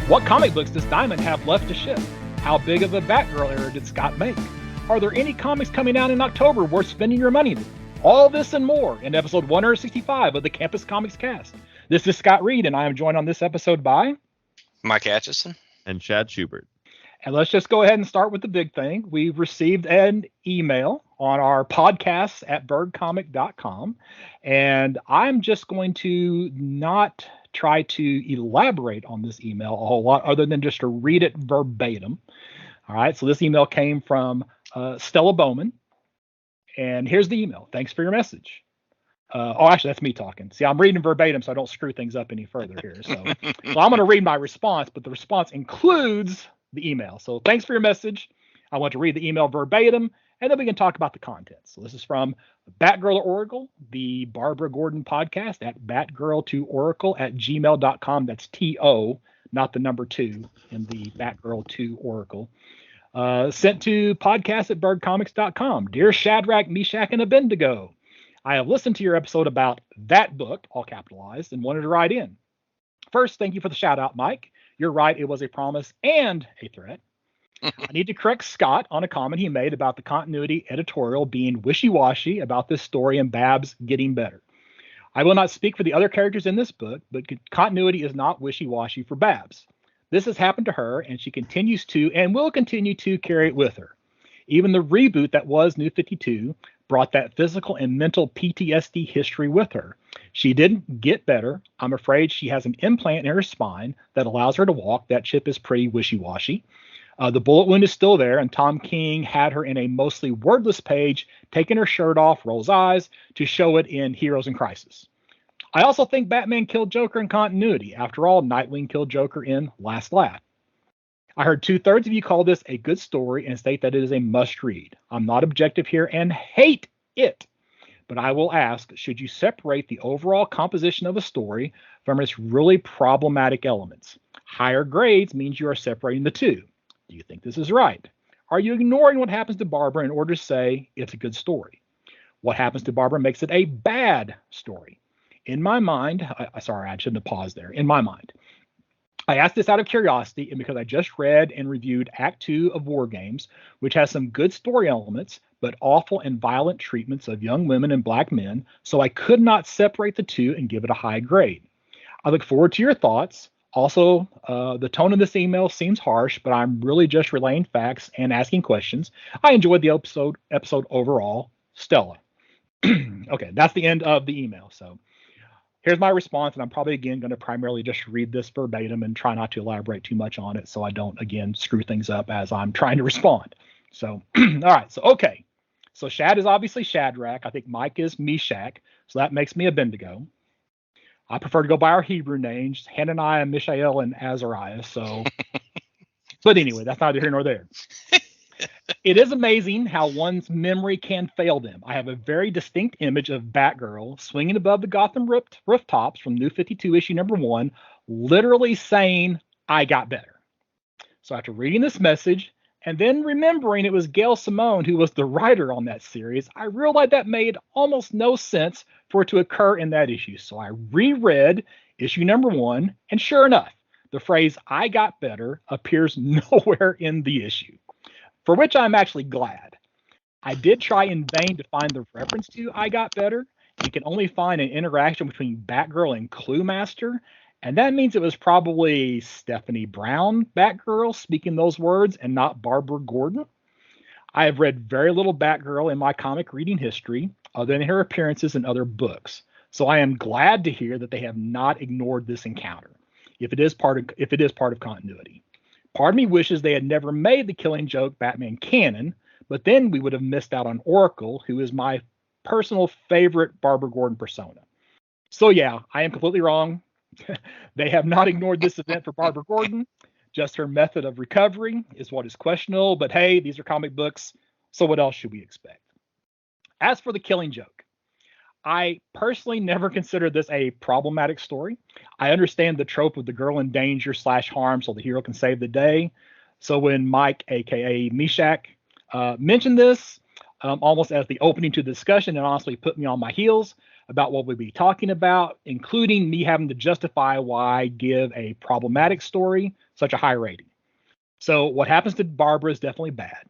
What comic books does Diamond have left to ship? How big of a Batgirl era did Scott make? Are there any comics coming out in October worth spending your money on? All this and more in episode 165 of the Campus Comics Cast. This is Scott Reed, and I am joined on this episode by Mike Atchison and Chad Schubert. And let's just go ahead and start with the big thing. We've received an email on our podcast at birdcomic.com, and I'm just going to not try to elaborate on this email a whole lot other than just to read it verbatim. All right, so this email came from Stella Bowman, and here's the email. Thanks for your message. Actually, that's me talking. See, I'm reading verbatim so I don't screw things up any further here. So I'm going to read my response, but the response includes the email. So thanks for your message. I want to read the email verbatim, and then we can talk about the contents. So this is from Batgirl to Oracle, the Barbara Gordon podcast at batgirl2oracle@gmail.com. That's T-O, not the number 2 in the Batgirl to Oracle. Sent to podcast at birdcomics.com. Dear Shadrach, Meshach, and Abednego, I have listened to your episode about that book, all capitalized, and wanted to write in. First, thank you for the shout out, Mike. You're right, it was a promise and a threat. I need to correct Scott on a comment he made about the continuity editorial being wishy-washy about this story and Babs getting better. I will not speak for the other characters in this book, but continuity is not wishy-washy for Babs. This has happened to her, and she continues to and will continue to carry it with her. Even the reboot that was New 52 brought that physical and mental PTSD history with her. She didn't get better. I'm afraid she has an implant in her spine that allows her to walk. That chip is pretty wishy-washy. The bullet wound is still there, and Tom King had her in a mostly wordless page, taking her shirt off, rolls eyes, to show it in Heroes in Crisis. I also think Batman killed Joker in continuity. After all, Nightwing killed Joker in Last Laugh. I heard 2/3 of you call this a good story and state that it is a must-read. I'm not objective here and hate it. But I will ask, should you separate the overall composition of a story from its really problematic elements? Higher grades means you are separating the two. Do you think this is right? Are you ignoring what happens to Barbara in order to say it's a good story? What happens to Barbara makes it a bad story. In my mind, I shouldn't have paused there. In my mind, I asked this out of curiosity and because I just read and reviewed Act 2 of War Games, which has some good story elements, but awful and violent treatments of young women and black men, so I could not separate the two and give it a high grade. I look forward to your thoughts. Also, the tone of this email seems harsh, but I'm really just relaying facts and asking questions. I enjoyed the episode overall. Stella. Okay, that's the end of the email. So here's my response, and I'm probably, again, going to primarily just read this verbatim and try not to elaborate too much on it so I don't, again, screw things up as I'm trying to respond. So, all right, so, okay. So Shad is obviously Shadrach. I think Mike is Meshach, so that makes me Abednego. I prefer to go by our Hebrew names, Hananiah, Mishael, and Azariah. So, but anyway, that's neither here nor there. It is amazing how one's memory can fail them. I have a very distinct image of Batgirl swinging above the Gotham rooftops from New 52 issue number 1, literally saying, I got better. So after reading this message and then remembering it was Gail Simone who was the writer on that series, I realized that made almost no sense for it to occur in that issue. So I reread issue number 1, and sure enough, the phrase I got better appears nowhere in the issue, for which I'm actually glad. I did try in vain to find the reference to I got better. You can only find an interaction between Batgirl and Clue Master, and that means it was probably Stephanie Brown Batgirl speaking those words and not Barbara Gordon. I have read very little Batgirl in my comic reading history other than her appearances in other books. So I am glad to hear that they have not ignored this encounter, if it is part of continuity. Part of me wishes they had never made the Killing Joke Batman canon, but then we would have missed out on Oracle, who is my personal favorite Barbara Gordon persona. So yeah, I am completely wrong. They have not ignored this event for Barbara Gordon. Just her method of recovery is what is questionable. But hey, these are comic books, so what else should we expect? As for The Killing Joke, I personally never considered this a problematic story. I understand the trope of the girl in danger slash harm so the hero can save the day. So when Mike, aka Meshach, mentioned this almost as the opening to the discussion, it honestly put me on my heels about what we'd be talking about, including me having to justify why I give a problematic story such a high rating. So what happens to Barbara is definitely bad,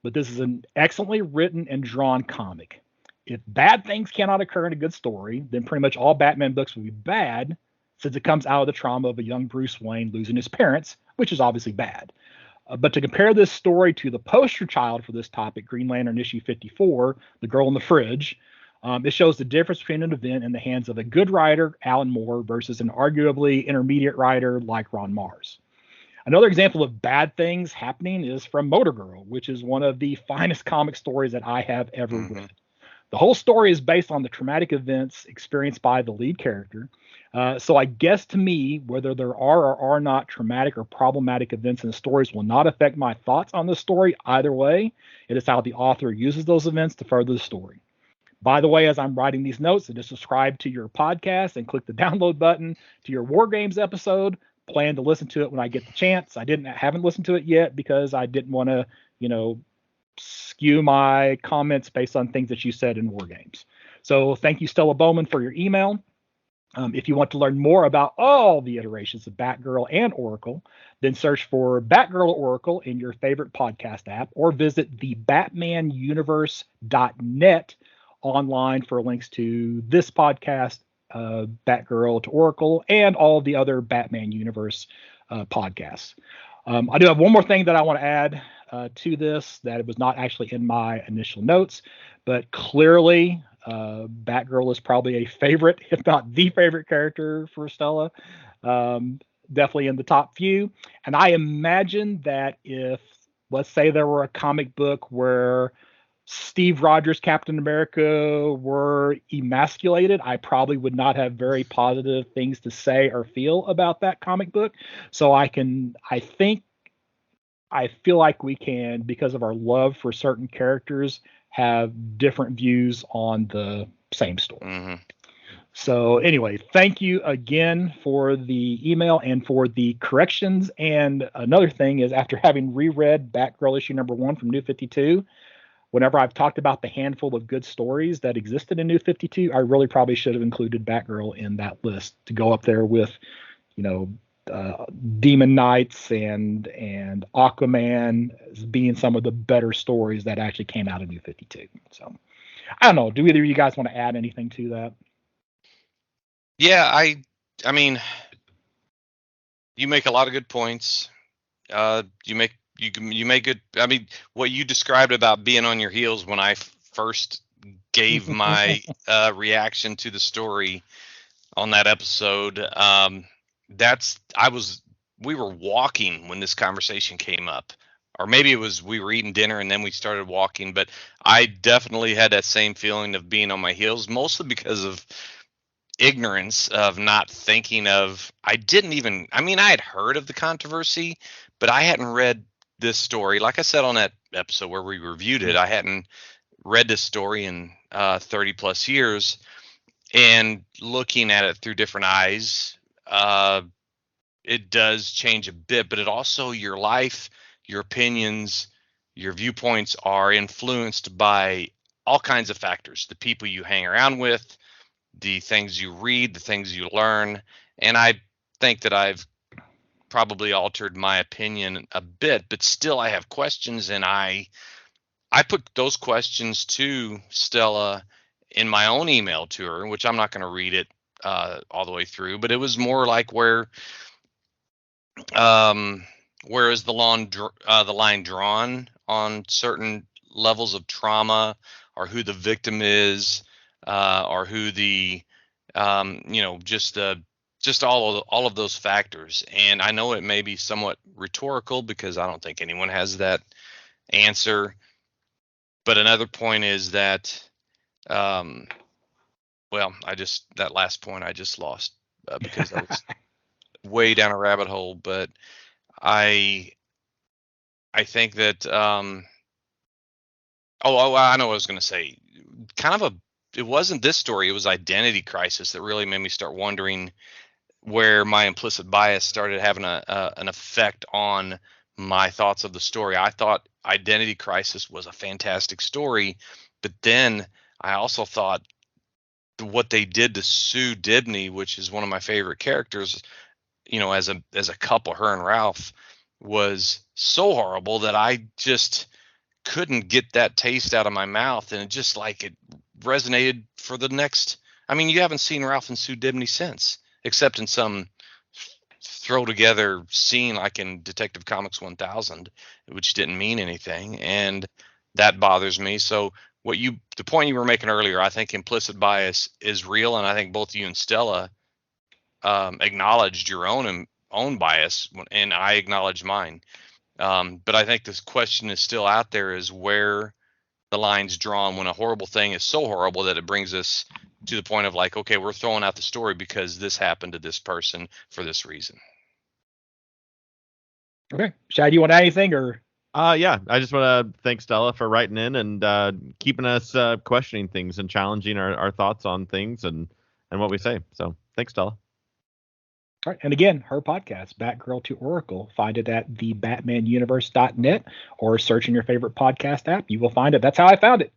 but this is an excellently written and drawn comic. If bad things cannot occur in a good story, then pretty much all Batman books would be bad, since it comes out of the trauma of a young Bruce Wayne losing his parents, which is obviously bad. But to compare this story to the poster child for this topic, Green Lantern issue 54, The Girl in the Fridge, it shows the difference between an event in the hands of a good writer, Alan Moore, versus an arguably intermediate writer like Ron Mars. Another example of bad things happening is from Motor Girl, which is one of the finest comic stories that I have ever read. The whole story is based on the traumatic events experienced by the lead character. So I guess to me, whether there are or are not traumatic or problematic events in the stories will not affect my thoughts on the story either way. It is how the author uses those events to further the story. By the way, as I'm writing these notes, just subscribe to your podcast and click the download button to your War Games episode. Plan to listen to it when I get the chance. Haven't listened to it yet because I didn't want to, skew my comments based on things that you said in War Games. So thank you, Stella Bowman, for your email. If you want to learn more about all the iterations of Batgirl and Oracle, then search for Batgirl or Oracle in your favorite podcast app or visit the batmanuniverse.net online for links to this podcast, Batgirl to Oracle, and all of the other Batman Universe podcasts. I do have one more thing that I want to add to this that was not actually in my initial notes, but clearly Batgirl is probably a favorite, if not the favorite character for Stella. Definitely in the top few. And I imagine that if, let's say, there were a comic book where Steve Rogers, Captain America, were emasculated, I probably would not have very positive things to say or feel about that comic book. So I feel like we can, because of our love for certain characters, have different views on the same story. So anyway, thank you again for the email and for the corrections. And another thing is, after having reread Batgirl issue number 1 from New 52, whenever I've talked about the handful of good stories that existed in New 52, I really probably should have included Batgirl in that list to go up there with, Demon Knights and Aquaman as being some of the better stories that actually came out of New 52. So I don't know. Do either of you guys want to add anything to that? Yeah, I mean, you make a lot of good points. You make good. I mean, what you described about being on your heels when I first gave my reaction to the story on that episode. We were walking when this conversation came up, or maybe it was we were eating dinner and then we started walking. But I definitely had that same feeling of being on my heels, mostly because of ignorance of not thinking of. I had heard of the controversy, but I hadn't read this story. Like I said on that episode where we reviewed it, I hadn't read this story in 30 plus years, and looking at it through different eyes, it does change a bit, but it also, your life, your opinions, your viewpoints are influenced by all kinds of factors, the people you hang around with, the things you read, the things you learn. And I think that I've probably altered my opinion a bit, but still I have questions, and I put those questions to Stella in my own email to her, which I'm not going to read it all the way through, but it was more like where is the line drawn on certain levels of trauma, or who the victim is, or who the just all of those factors. And I know it may be somewhat rhetorical because I don't think anyone has that answer. But another point is that, that last point I just lost because I was way down a rabbit hole. But I think that Oh, I know what I was going to say. Kind of it wasn't this story. It was Identity Crisis that really made me start wondering where my implicit bias started having an effect on my thoughts of the story. I thought Identity Crisis was a fantastic story, but then I also thought what they did to Sue Dibney, which is one of my favorite characters, as a couple, her and Ralph, was so horrible that I just couldn't get that taste out of my mouth, and it resonated for the next. I mean, you haven't seen Ralph and Sue Dibney since, except in some throw together scene like in Detective Comics 1000, which didn't mean anything, and that bothers me. So the point you were making earlier, I think implicit bias is real, and I think both you and Stella acknowledged your own bias, and I acknowledge mine. But I think this question is still out there: is where the line's drawn when a horrible thing is so horrible that it brings us to the point of like, okay, we're throwing out the story because this happened to this person for this reason. Okay, Shad, you want to add anything or? Yeah, I just want to thank Stella for writing in and keeping us questioning things and challenging our thoughts on things and what we say. So thanks, Stella. All right. And again, her podcast, Batgirl to Oracle, find it at thebatmanuniverse.net or search in your favorite podcast app. You will find it. That's how I found it.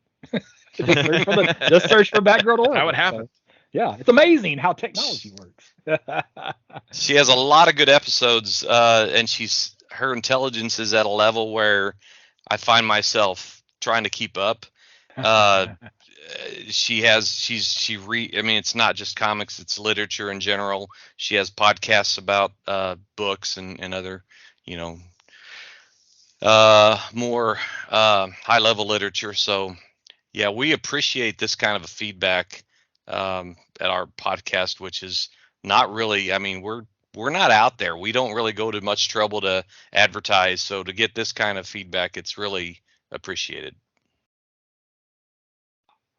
just search for Batgirl to Oracle. How it happened. So, yeah, it's amazing how technology works. She has a lot of good episodes, and her intelligence is at a level where I find myself trying to keep up. I mean, it's not just comics, it's literature in general. She has podcasts about books and other, more high level literature. So yeah, we appreciate this kind of a feedback at our podcast, which is not really, I mean, we're not out there. We don't really go to much trouble to advertise. So to get this kind of feedback, it's really appreciated.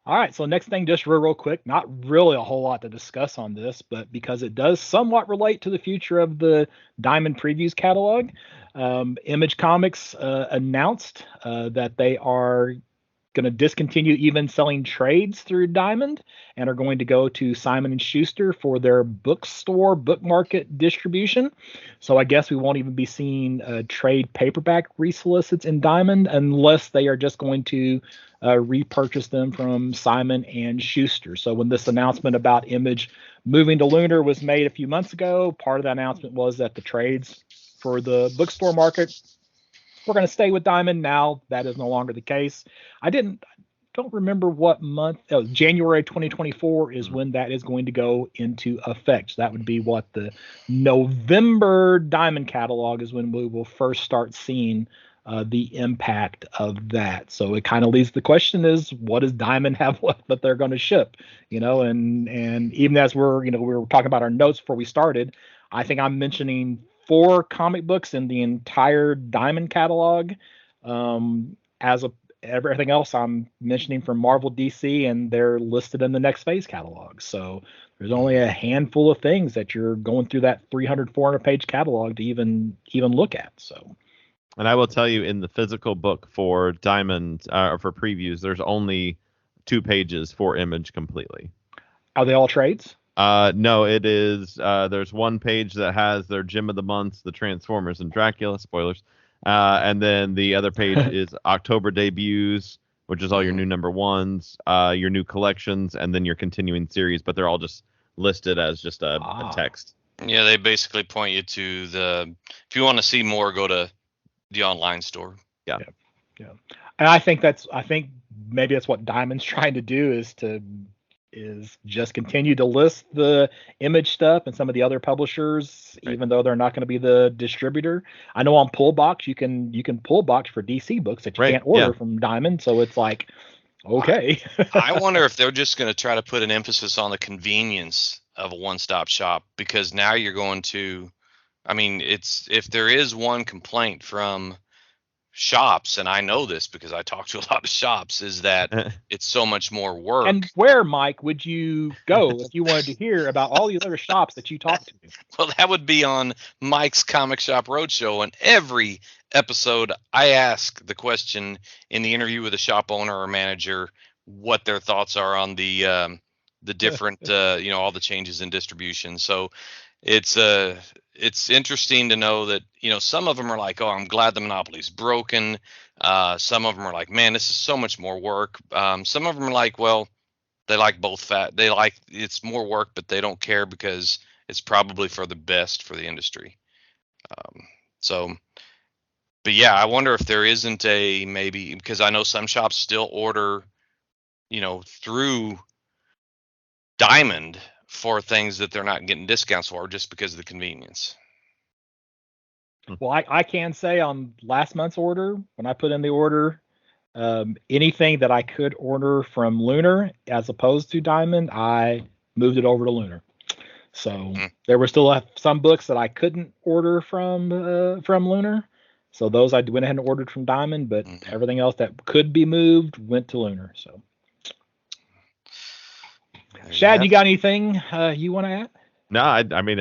All right, so next thing, just real quick, not really a whole lot to discuss on this, but because it does somewhat relate to the future of the Diamond Previews catalog, Image Comics announced that they are going to discontinue even selling trades through Diamond and are going to go to Simon & Schuster for their bookstore, book market distribution. So I guess we won't even be seeing trade paperback resolicits in Diamond unless they are just going to repurchase them from Simon & Schuster. So when this announcement about Image moving to Lunar was made a few months ago, part of that announcement was that the trades for the bookstore market we're going to stay with Diamond. Now that is no longer the case. I don't remember what month. Oh, January 2024 is when that is going to go into effect. So that would be what the November Diamond catalog is when we will first start seeing the impact of that. So it kind of leaves the question is, what does Diamond have left that they're going to ship? And even as we were talking about our notes before we started, I think I'm mentioning 4 comic books in the entire Diamond catalog. Everything else I'm mentioning from Marvel, DC, and they're listed in the Next Phase catalog. So there's only a handful of things that you're going through that 300, 400 page catalog to even look at. So. And I will tell you, in the physical book for Diamond for previews, there's only 2 pages for Image completely. Are they all trades? No, it is. There's 1 page that has their Gem of the Months, the Transformers and Dracula, spoilers. And then the other page is October debuts, which is all your new number 1s, your new collections, and then your continuing series. But they're all just listed as just a text. Yeah, they basically point you to if you want to see more, go to the online store. Yeah. And I think maybe that's what Diamond's trying to do is just continue to list the Image stuff and some of the other publishers, right, even though they're not going to be the distributor. I know on Pullbox you can pull box for DC books that you can't order from Diamond, so it's like, okay. I wonder if they're just going to try to put an emphasis on the convenience of a one-stop shop, because now you're going to, I mean, if there is one complaint from shops, and I know this because I talk to a lot of shops, is that it's so much more work. And where, Mike, would you go if you wanted to hear about all these other shops that you talk to? Well, that would be on Mike's Comic Shop Roadshow, and every episode, I ask the question in the interview with a shop owner or manager what their thoughts are on the different all the changes in distribution. So it's interesting to know that some of them are like, oh, I'm glad the monopoly's broken. Some of them are like, man, this is so much more work. Some of them are like, well, they like both they like it's more work, but they don't care because it's probably for the best for the industry. So but yeah, I wonder if there isn't a maybe, because I know some shops still order through Diamond for things that they're not getting discounts for just because of the convenience. Well, I can say on last month's order, when I put in the order, anything that I could order from Lunar as opposed to Diamond, I moved it over to Lunar. So there were still some books that I couldn't order from Lunar. So those I went ahead and ordered from Diamond, but everything else that could be moved went to Lunar. So, Shad, you got anything you want to add? No, I mean,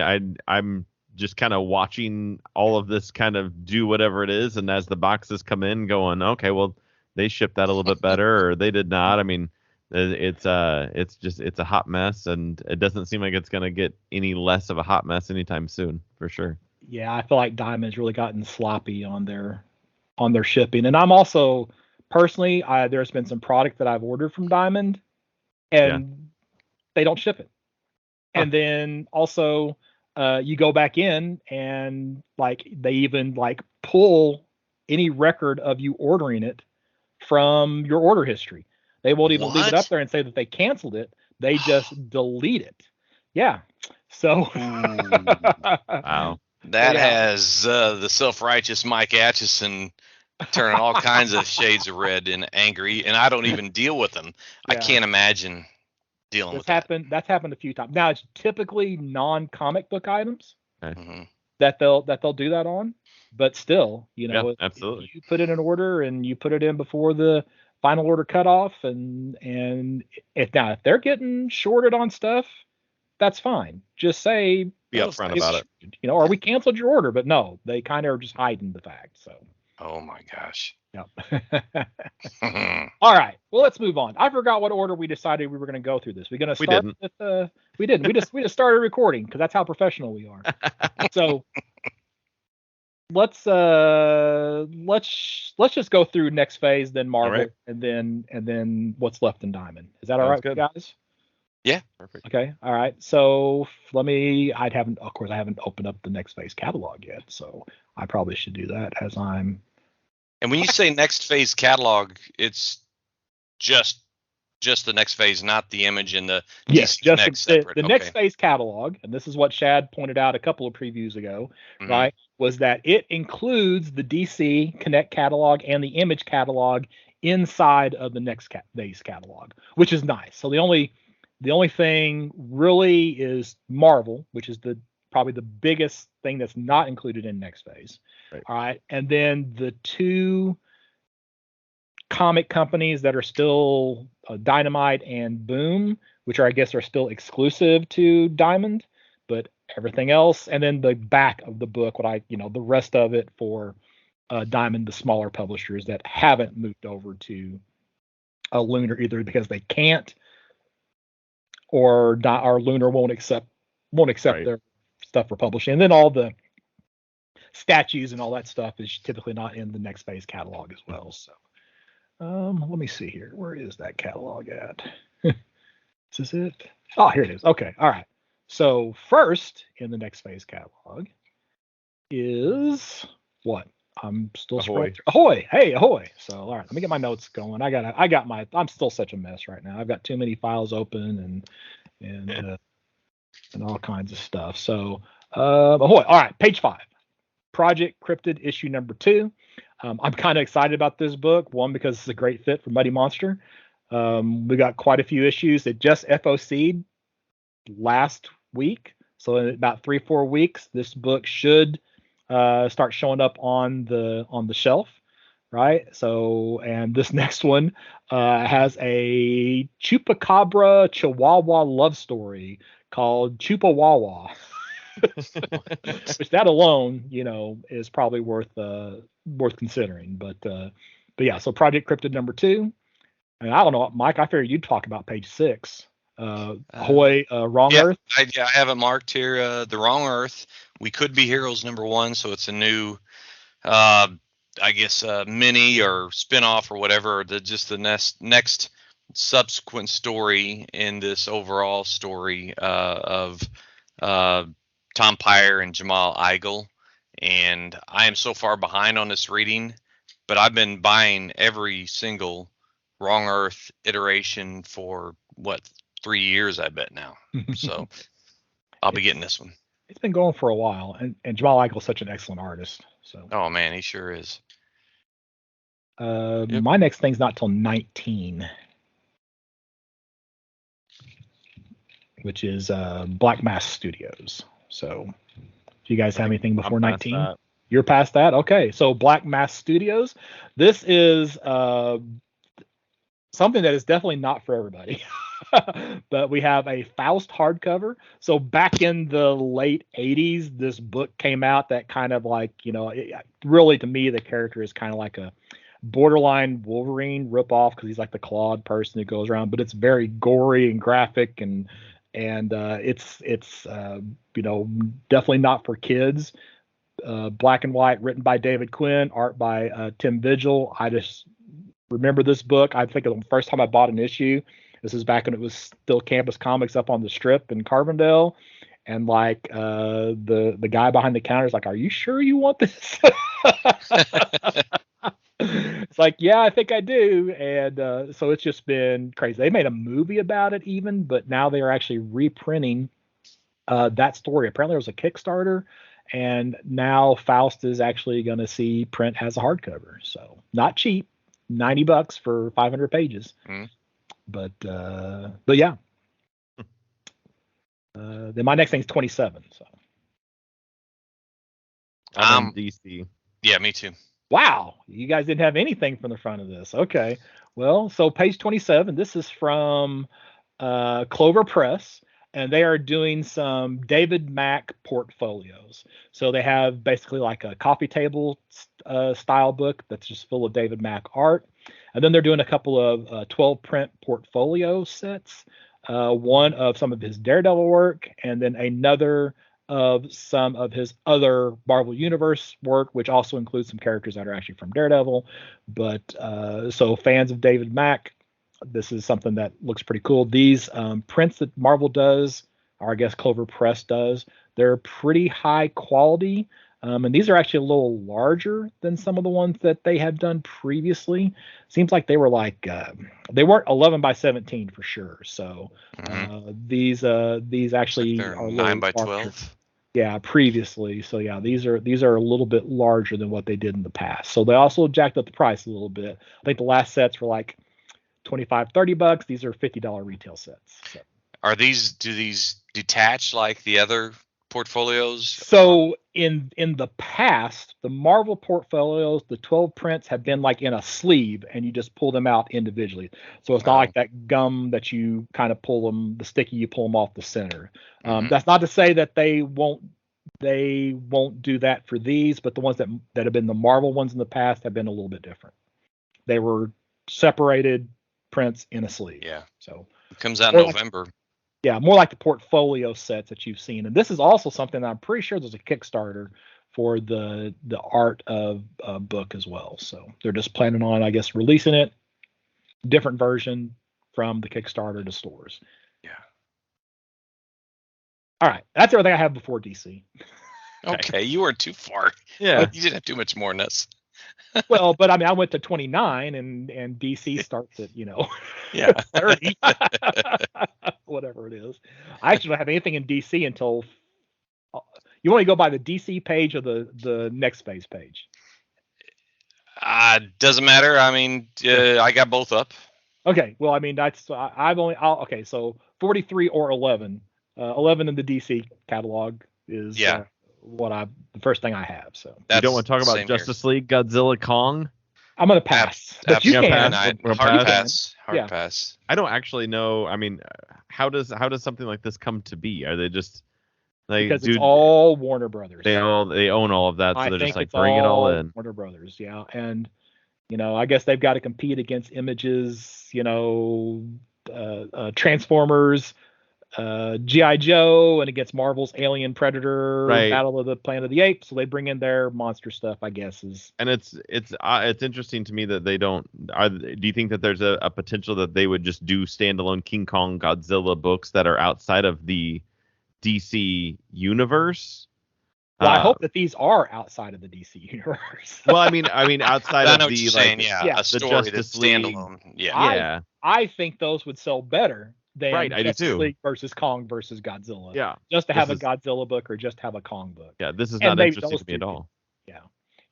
I'm just kind of watching all of this kind of do whatever it is, and as the boxes come in, going, okay, well, they shipped that a little bit better, or they did not. I mean, it's a hot mess, and it doesn't seem like it's going to get any less of a hot mess anytime soon, for sure. Yeah, I feel like Diamond's really gotten sloppy on their shipping, and I'm also personally, there's been some product that I've ordered from Diamond, and they don't ship it. And then also, you go back in and like they even like pull any record of you ordering it from your order history. They won't even leave it up there and say that they canceled it. They just delete it. Yeah. So wow. That has the self-righteous Mike Atchison turning all kinds of shades of red and angry, and I don't even deal with them. I can't imagine dealing with that. That's happened a few times. Now it's typically non-comic book items Okay. that they'll do that on, but still, absolutely. If you put in an order and you put it in before the final order cutoff, and if they're getting shorted on stuff, that's fine. Just say, be upfront about it. Or we canceled your order, but no, they kind of are just hiding the fact. So. Oh my gosh. Yep. All right. Well, let's move on. I forgot what order we decided we were going to go through this. We're going to start with we didn't. We just started recording because that's how professional we are. So let's just go through next phase, then Marvel, right. and then what's left in Diamond. Is that all right, with you guys? Yeah. Perfect. Okay. All right. So I haven't opened up the next phase catalog yet, so I probably should do that as I'm. And when you say next phase catalog, it's just the next phase, not the image in the yes, DC just next the next phase catalog. And this is what Shad pointed out a couple of previews ago, right? Was that it includes the DC Connect catalog and the image catalog inside of the next phase catalog, which is nice. So the only thing really is Marvel, which is probably the biggest thing that's not included in next phase. Right. All right. And then the two comic companies that are still Dynamite and Boom, which I guess are still exclusive to Diamond, but everything else. And then the back of the book, the rest of it for Diamond, the smaller publishers that haven't moved over to Lunar either because they can't, or Lunar won't accept right. their stuff for publishing. And then all the statues and all that stuff is typically not in the next phase catalog as well. So let me see here. Where is that catalog at? Is this it? Oh, here it is. Okay. All right. So first in the next phase catalog is what? I'm still scrolling. Ahoy. Hey, Ahoy. So all right, let me get my notes going. I'm still such a mess right now. I've got too many files open and all kinds of stuff. So Ahoy. All right, page 5. Project Cryptid issue number 2. I'm kind of excited about this book. One, because it's a great fit for Muddy Monster. We got quite a few issues that just FOC'd last week. So in about 3-4 weeks, this book should start showing up on the shelf, right? So, and this next one has a Chupacabra Chihuahua love story called Chupawawa. Which that alone, is probably worth considering. But yeah, so Project Cryptid number 2. And I don't know, Mike. I figured you'd talk about page 6. Ahoy, Wrong Yeah, Earth. I have it marked here. The Wrong Earth. We Could Be Heroes number 1. So it's a new, I guess, mini or spin-off or whatever. Just the next subsequent story in this overall story of Tom Pyre and Jamal Igle. And I am so far behind on this reading, but I've been buying every single Wrong Earth iteration for 3 years, I bet now. So I'll be getting this one. It's been going for a while, and Jamal Eigel's such an excellent artist. So. Oh man, he sure is. Yep. My next thing's not till 19, which is Black Mass Studios. So, if you guys have anything before 19, you're past that. Okay, so Black Mass Studios. This is something that is definitely not for everybody. But we have a Faust hardcover. So back in the late 80s, this book came out that kind of like, really to me, the character is kind of like a borderline Wolverine ripoff because he's like the clawed person who goes around, but it's very gory and graphic and it's definitely not for kids. Black and white, written by David Quinn, art by Tim Vigil. I just remember this book. I think the first time I bought an issue, this is back when it was still Campus Comics up on the Strip in Carbondale, and like the guy behind the counter is like, "Are you sure you want this?" It's like, yeah, I think I do. And so it's just been crazy. They made a movie about it even, but now they are actually reprinting that story. Apparently there was a Kickstarter, and now Faust is actually going to see print as a hardcover. So not cheap, $90 for 500 pages. But yeah. Then my next thing's 27. So I'm in DC. Yeah, me too. Wow, you guys didn't have anything from the front of this. Okay, well, so page 27. This is from Clover Press, and they are doing some David Mack portfolios. So they have basically like a coffee table style book that's just full of David Mack art. And then they're doing a couple of 12 print portfolio sets, one of some of his Daredevil work, and then another of some of his other Marvel Universe work, which also includes some characters that are actually from Daredevil. But so fans of David Mack, this is something that looks pretty cool. These prints that Marvel does, or I guess Clover Press does, they're pretty high quality. And these are actually a little larger than some of the ones that they have done previously. Seems like they were like they weren't 11 by 17 for sure. So these actually are 9 by 12. Yeah, previously. So yeah, these are a little bit larger than what they did in the past. So they also jacked up the price a little bit. I think the last sets were like $25-$30. These are $50 retail sets. So. Do these detach like the other portfolios? So in the past, the Marvel portfolios, the 12 prints have been like in a sleeve, and you just pull them out individually. So it's not like that gum that you kind of pull them, the sticky, you pull them off the center. That's not to say that they won't do that for these, but the ones that have been the Marvel ones in the past have been a little bit different. They were separated prints in a sleeve. Yeah. So it comes out in November. Yeah, more like the portfolio sets that you've seen. And this is also something that I'm pretty sure there's a Kickstarter for the art of book as well. So they're just planning on, I guess, releasing it, different version from the Kickstarter to stores. Yeah. All right, that's everything I have before DC. Okay, you weren't too far. Yeah. You didn't have too much more than us. Well, but I mean, I went to 29, and DC starts at 30, whatever it is. I actually don't have anything in DC until you want to go by the DC page or the next phase page. Doesn't matter. I mean, I got both up. Okay, well, I mean okay, so 43 or 11. 11 in the DC catalog is the first thing I have. So you don't want to talk about Justice League, Godzilla, Kong? I'm gonna pass. But you can. Hard pass. Pass. I don't actually know. I mean, how does something like this come to be? Are they just Because it's all Warner Brothers. They own all of that, so I they're think just like it's bring it all in. Warner Brothers, yeah. And I guess they've got to compete against Image's, Transformers, G.I. Joe, and against Marvel's Alien, Predator, Right. Battle of the Planet of the Apes. So they bring in their monster stuff, I guess. And it's interesting to me that they don't. Do you think that there's a potential that they would just do standalone King Kong Godzilla books that are outside of the DC universe? Well, I hope that these are outside of the DC universe. Well, I mean, outside I of know what the you're saying, a story that's standalone. Yeah. I think those would sell better than I do too. League versus Kong versus Godzilla. Yeah. Just to have a Godzilla book or just have a Kong book. Yeah, this is not interesting to me at all. Yeah.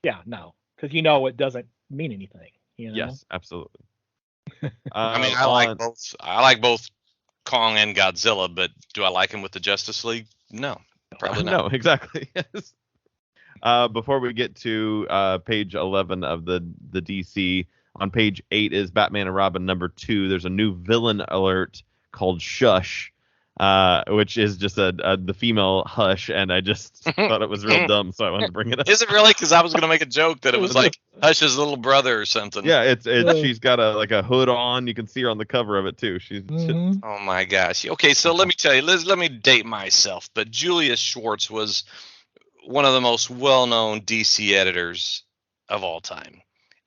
Yeah, no. Because it doesn't mean anything. Yes, absolutely. I mean, I like both Kong and Godzilla, but do I like him with the Justice League? No. Probably not. No, exactly. Yes. Before we get to page 11 of the DC, on page 8 is Batman and Robin #2. There's a new villain alert called Shush, which is just the female Hush, and I just thought it was real dumb, so I wanted to bring it up. Is it really? Because I was going to make a joke that it was like Hush's little brother or something. Yeah, it's she's got a hood on. You can see her on the cover of it too. She's oh my gosh. Okay, so let me tell you, let me date myself, but Julius Schwartz was one of the most well-known DC editors of all time.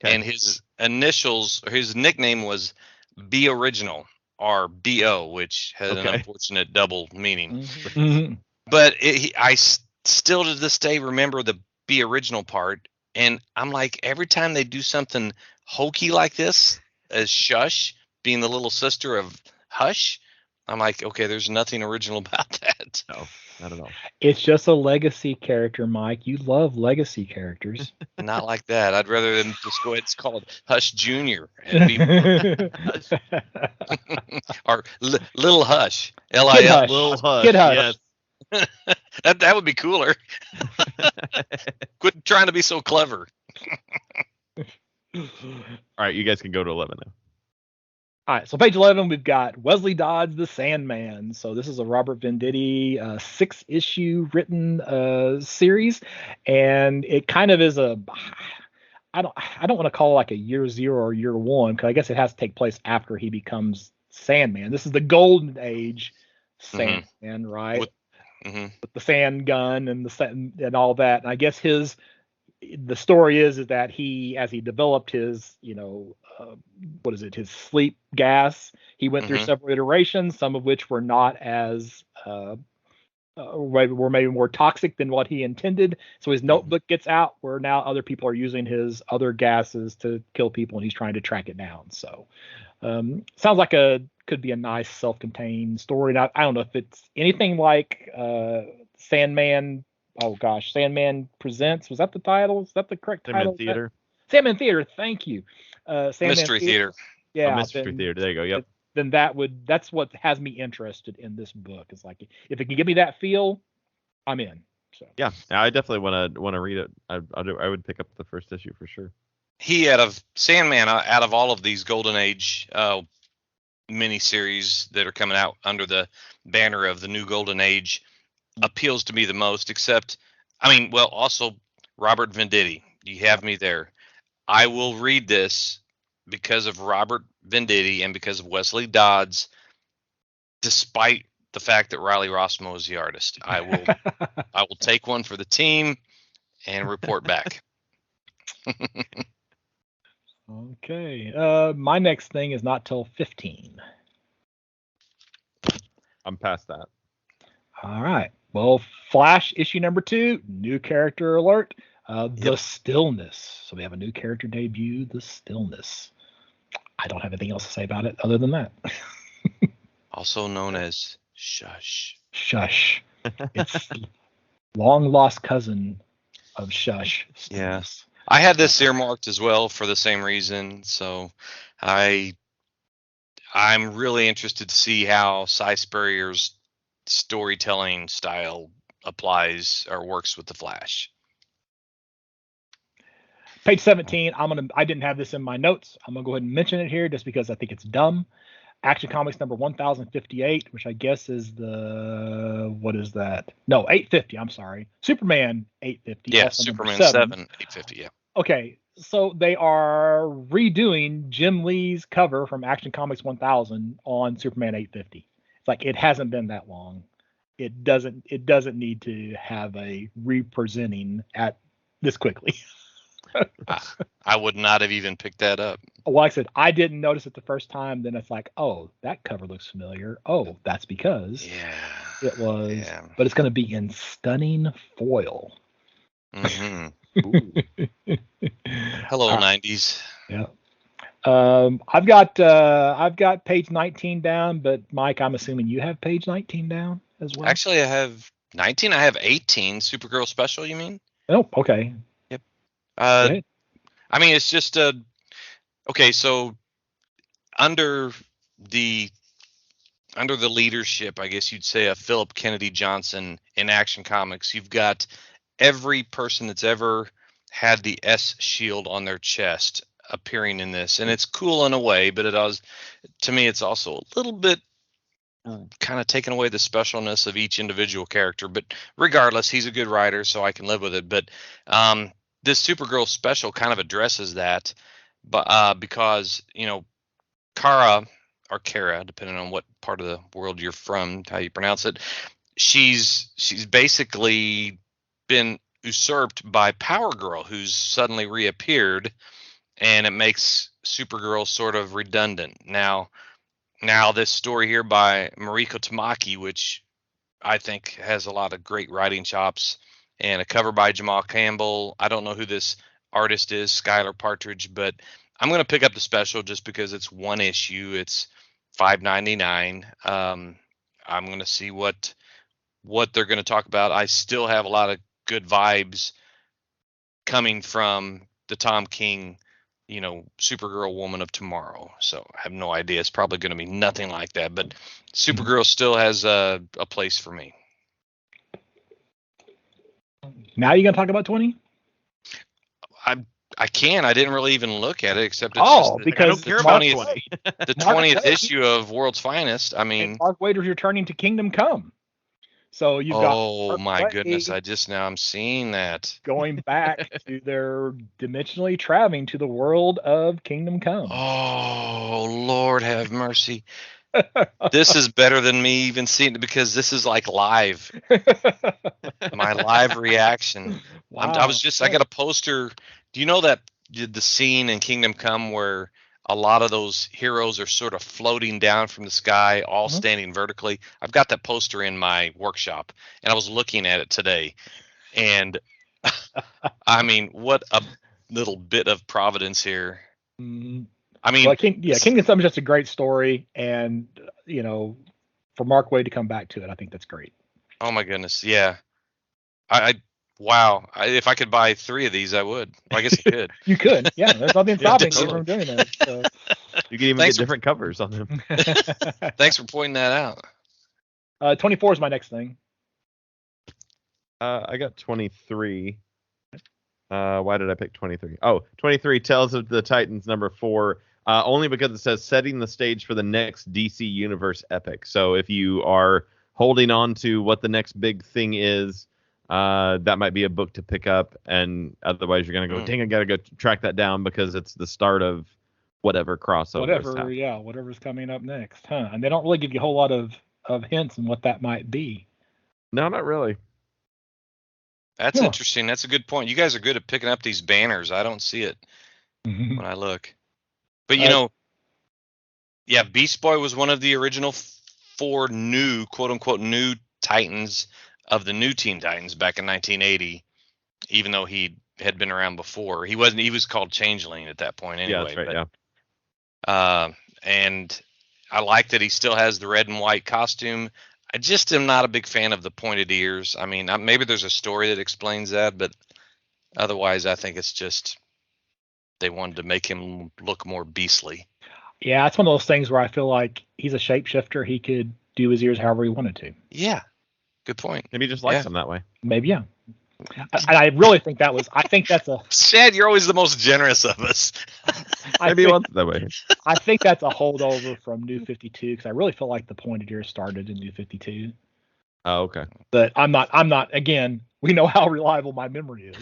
Okay. And his nickname was B Original, or BO, which has an unfortunate double meaning. Mm-hmm. But I still to this day remember the B Original part, and I'm like, every time they do something hokey like this, as Shush being the little sister of Hush, I'm like, okay, there's nothing original about that. No, not at all. It's just a legacy character, Mike. You love legacy characters. Not like that. I'd rather than just go ahead and call it Hush Jr. or Little Hush. L-I-L. Little Hush. Kid Hush. Yes. that would be cooler. Quit trying to be so clever. All right, you guys can go to 11 now. All right, so page 11, we've got Wesley Dodds, the Sandman. So this is a Robert Venditti 6-issue written series, and it kind of is I don't want to call it like a year 0 or year 1, because I guess it has to take place after he becomes Sandman. This is the Golden Age Sandman, right? With the sand gun and all that. And I guess the story is that he, as he developed his, his sleep gas, he went through several iterations, some of which were not as, were maybe more toxic than what he intended. So his notebook gets out where now other people are using his other gases to kill people, and he's trying to track it down. So sounds like could be a nice self-contained story. Now, I don't know if it's anything like Sandman. Oh gosh, Sandman Presents. Was that the title? Is that the correct title? Sandman Theater. Thank you. Sandman Mystery Theater. Yeah. Mystery Theater. There you go. Yep. Then that's what has me interested in this book. It's like, if it can give me that feel, I'm in. So yeah, I definitely want to read it. I would pick up the first issue for sure. Out of all of these Golden Age miniseries that are coming out under the banner of the New Golden Age, appeals to me the most. Except, also Robert Venditti. You have me there. I will read this because of Robert Venditti and because of Wesley Dodds, despite the fact that Riley Rossmo is the artist. I will take one for the team and report back. Okay. My next thing is not till 15. I'm past that. All right. Well, Flash issue #2, new character alert. The Stillness. So we have a new character debut, The Stillness. I don't have anything else to say about it other than that. Also known as Shush. Shush. It's long lost cousin of Shush. Yes. I had this earmarked as well for the same reason. So I'm really interested to see how Cy Spurrier's storytelling style applies or works with the Flash. Page 17. I didn't have this in my notes. I'm gonna go ahead and mention it here just because I think it's dumb. Action Comics number 1058, which I guess is the, what is that? No, 850. I'm sorry, Superman 850. Yeah, also number Superman 7, 850. Yeah. Okay, so they are redoing Jim Lee's cover from Action Comics 1000 on Superman 850. It's like it hasn't been that long. It doesn't need to have a representing at this quickly. I would not have even picked that up. Well, like I said, I didn't notice it the first time. Then it's like, oh, that cover looks familiar. Oh, that's because it was. Yeah. But it's going to be in stunning foil. Mm-hmm. Hello, 90s. Yeah. I've got page 19 down, but Mike, I'm assuming you have page 19 down as well. Actually, I have 19. I have 18. Supergirl special, you mean? Oh, okay. Yep. Go I mean, it's just okay. So under the leadership, I guess you'd say, of Philip Kennedy Johnson in Action Comics, you've got every person that's ever had the S shield on their chest appearing in this, and it's cool in a way, but to me, it's also a little bit kind of taking away the specialness of each individual character. But regardless, he's a good writer, so I can live with it. But this Supergirl special kind of addresses that, but because Kara, or Kara, depending on what part of the world you're from, how you pronounce it, she's basically been usurped by Power Girl, who's suddenly reappeared, and it makes Supergirl sort of redundant. Now this story here by Mariko Tamaki, which I think has a lot of great writing chops, and a cover by Jamal Campbell. I don't know who this artist is, Skylar Partridge, but I'm going to pick up the special just because it's one issue. It's $5.99. I'm going to see what they're going to talk about. I still have a lot of good vibes coming from the Tom King, Supergirl Woman of Tomorrow. So I have no idea. It's probably going to be nothing like that, but Supergirl still has a place for me. Now you going to talk about 20? I can. I didn't really even look at it, except it's because the 20th issue of World's Finest. I mean, Mark Wader's returning to Kingdom Come. So you've got. Oh my goodness! I'm seeing that. Going back to their dimensionally traveling to the world of Kingdom Come. Oh Lord, have mercy! This is better than me even seeing it, because this is like live. My live reaction. Wow. I got a poster. Do you know that the scene in Kingdom Come where a lot of those heroes are sort of floating down from the sky, all standing vertically? I've got that poster in my workshop, and I was looking at it today. And I mean, what a little bit of providence here. I mean, Kingdom Come is just a great story, and for Mark Waid to come back to it, I think that's great. Oh my goodness, yeah. Wow. If I could buy 3 of these, I would. Well, I guess you could. You could, yeah. There's nothing stopping you from doing that. So. You can even get different covers on them. Thanks for pointing that out. 24 is my next thing. I got 23. Why did I pick 23? Oh, 23, Tales of the Titans number 4. Only because it says setting the stage for the next DC Universe epic. So if you are holding on to what the next big thing is, that might be a book to pick up, and otherwise you're going to go, dang, I got to go track that down because it's the start of whatever crossover. Whatever's coming up next, huh? And they don't really give you a whole lot of hints on what that might be. No, not really. That's interesting. That's a good point. You guys are good at picking up these banners. I don't see it when I look. But, Beast Boy was one of the original 4 new, quote-unquote, new Titans of the new Teen Titans back in 1980, even though he had been around before. He was called Changeling at that point anyway. Yeah, that's right, and I like that he still has the red and white costume. I just am not a big fan of the pointed ears. I mean, maybe there's a story that explains that, but otherwise I think it's just they wanted to make him look more beastly. Yeah, it's one of those things where I feel like he's a shapeshifter. He could do his ears however he wanted to. Yeah. Good point. Maybe he just likes them that way. Maybe, yeah. I really think that was. I think that's a. Shad, you're always the most generous of us. Maybe he wants it that way. I think that's a holdover from New 52 because I really feel like the Pointed Ear started in New 52. Oh, okay. But I'm not. Again, we know how reliable my memory is.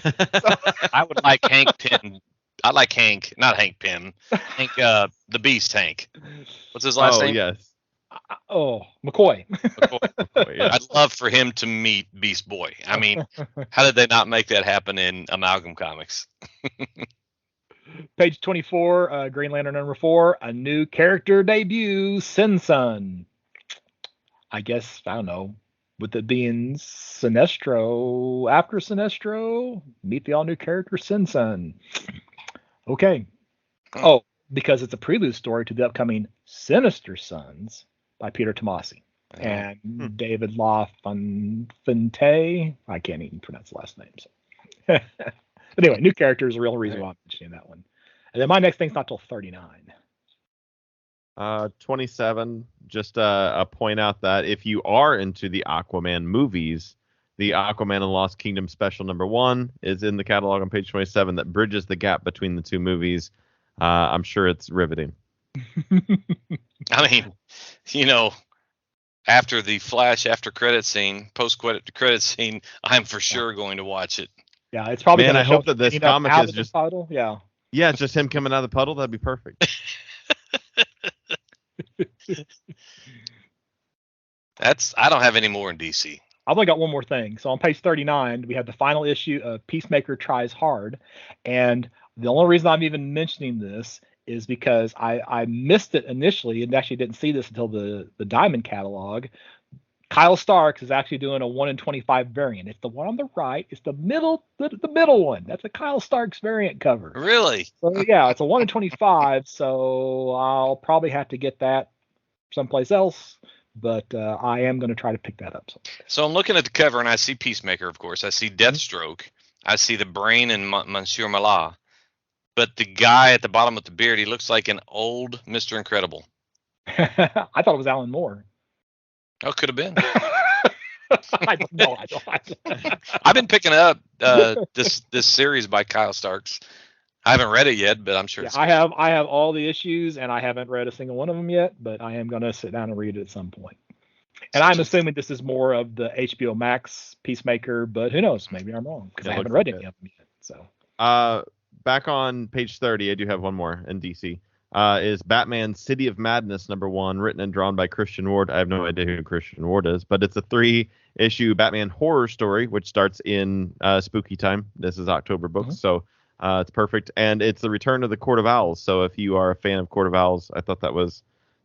I would like Hank Pym. I like Hank, not Hank Pym. Hank, the Beast Hank. What's his last name? Yes. McCoy. McCoy. Yeah. I'd love for him to meet Beast Boy. I mean, how did they not make that happen in Amalgam Comics? Page 24, Green Lantern number 4, a new character debut, Sin Sun. I guess, I don't know, with it being Sinestro, after Sinestro, meet the all-new character, Sin Sun. Okay. Oh, because it's a prelude story to the upcoming Sinister Sons by Peter Tomasi and David LaFontaine. I can't even pronounce the last name. So. But anyway, new character is the real reason why I'm mentioning that one. And then my next thing's not till 39. 27. Just point out that if you are into the Aquaman movies, the Aquaman and Lost Kingdom special number 1 is in the catalog on page 27 that bridges the gap between the two movies. I'm sure it's riveting. I mean, after the Flash after credit scene, post credit scene, I'm for sure going to watch it. Yeah, it's probably. Man, I hope that this comic is just puddle. Yeah. Yeah, it's just him coming out of the puddle. That'd be perfect. I don't have any more in DC. I've only got one more thing. So on page 39, we have the final issue of Peacemaker Tries Hard. And the only reason I'm even mentioning this is because I missed it initially and actually didn't see this until the Diamond catalog. Kyle Starks is actually doing a 1 in 25 variant. It's the one on the right. It's the middle one. That's a Kyle Starks variant cover. Really? So yeah, it's a 1 in 25. So I'll probably have to get that someplace else. But I am going to try to pick that up. So I'm looking at the cover and I see Peacemaker, of course. I see Deathstroke. I see the Brain and Monsieur Mallah. But the guy at the bottom with the beard, he looks like an old Mr. Incredible. I thought it was Alan Moore. Oh, could have been. I don't know. I've been picking up this series by Kyle Starks. I haven't read it yet, but I'm sure. Yeah, I have all the issues, and I haven't read a single one of them yet. But I am going to sit down and read it at some point. And I'm assuming this is more of the HBO Max Peacemaker, but who knows? Maybe I'm wrong because I haven't read any of them yet. So. Back on page 30, I do have one more in DC. Is Batman City of Madness #1, written and drawn by Christian Ward. I have no idea who Christian Ward is, but it's a 3-issue Batman horror story, which starts in spooky time. This is October books, so it's perfect. And it's the return of the Court of Owls. So if you are a fan of Court of Owls, I thought that was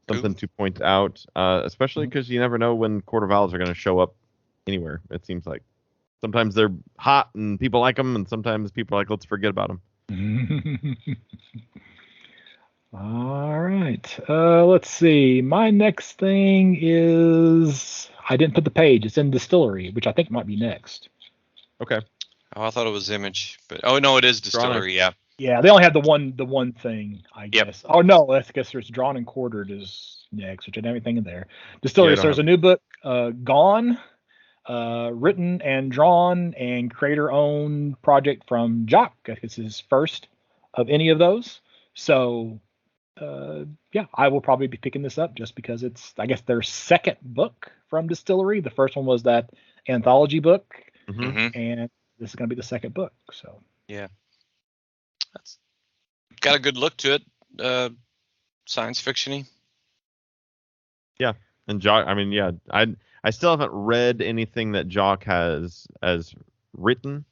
something to point out, especially because you never know when Court of Owls are going to show up anywhere, it seems like. Sometimes they're hot and people like them, and sometimes people are like, let's forget about them. All right. Let's see. My next thing is I didn't put the page. It's in Distillery, which I think might be next. Okay. Oh, I thought it was Image, but no, it is Distillery. Yeah. Yeah, they only have the one thing, I guess. Oh no, I guess there's Drawn and Quartered is next, which I didn't have anything in there. Distillery. So there's a new book, Gone, written and drawn and creator-owned project from Jock. I guess it's his first of any of those. So. Yeah, I will probably be picking this up just because it's, I guess, their second book from Distillery. The first one was that anthology book, and this is going to be the second book. So yeah, that's got a good look to it, science fiction-y. Yeah, and Jock. I mean, yeah, I still haven't read anything that Jock has written.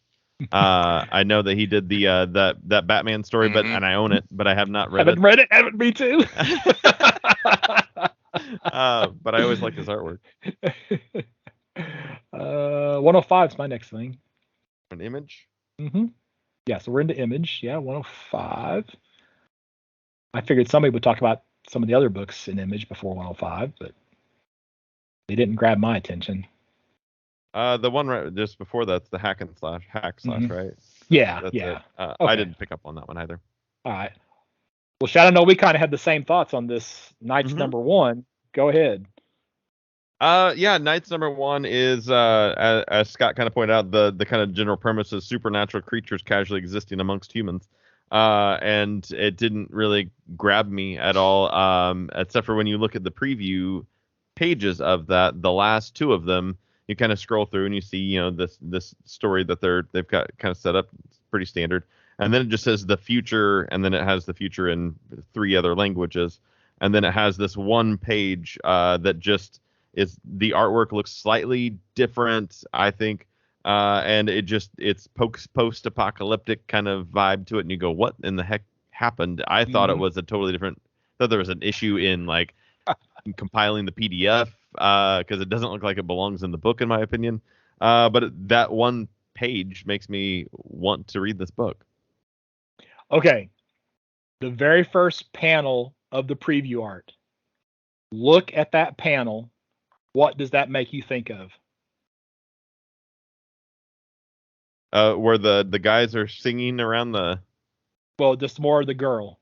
I know that he did the that Batman story, but and I own it, but I have not read it. Read it. Haven't me too. But I always like his artwork. 105 is my next thing. An Image. Yeah, so we're into Image. Yeah, 105. I figured somebody would talk about some of the other books in Image before 105, but they didn't grab my attention. The one right just before that's the hack slash, right? Yeah, that's yeah. Okay. I didn't pick up on that one either. All right. Well, Shad, I know we kind of had the same thoughts on this Knight's #1. Go ahead. Yeah, Knights #1 is as Scott kind of pointed out, the kind of general premise is supernatural creatures casually existing amongst humans. And it didn't really grab me at all, except for when you look at the preview pages of that, the last two of them, you kind of scroll through and you see, this story that they've got kind of set up. It's pretty standard. And then it just says the future, and then it has the future in 3 other languages. And then it has this one page that just is, the artwork looks slightly different, I think. And it's post-apocalyptic kind of vibe to it. And you go, what in the heck happened? I thought it was a totally different, thought there was an issue in like compiling the PDF because it doesn't look like it belongs in the book, in my opinion. But that one page makes me want to read this book. Okay. The very first panel of the preview art. Look at that panel. What does that make you think of? Where the guys are singing around the... Well, just more of the girl.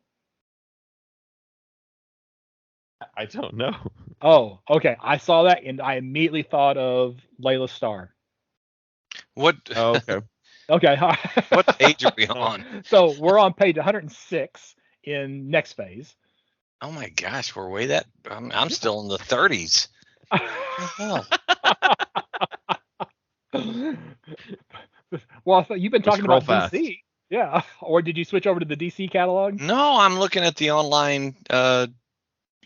I don't know. Oh, okay. I saw that and I immediately thought of Layla Starr. What? Oh, okay. Okay. What page are we on? So we're on page 106 in next phase. Oh my gosh, we're way that. I'm still in the 30s. Oh. Well, so you've been talking about fast. DC. Yeah. Or did you switch over to the DC catalog? No, I'm looking at the online Lunar.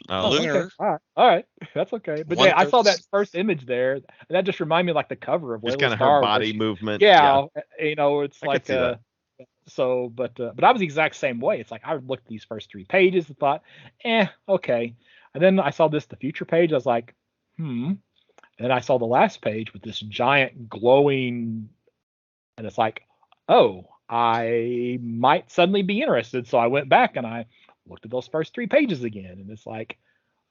Okay. All right. That's okay. But yeah, I saw that first image there. And that just reminded me of like the cover of Just Layla kind of Starr, her body which, movement. Yeah. It's I like could see that. so, but I was the exact same way. It's like I looked at these first 3 pages and thought, okay. And then I saw the future page. I was like, And then I saw the last page with this giant glowing, and it's like, oh, I might suddenly be interested. So I went back and I looked at those first 3 pages again, and it's like,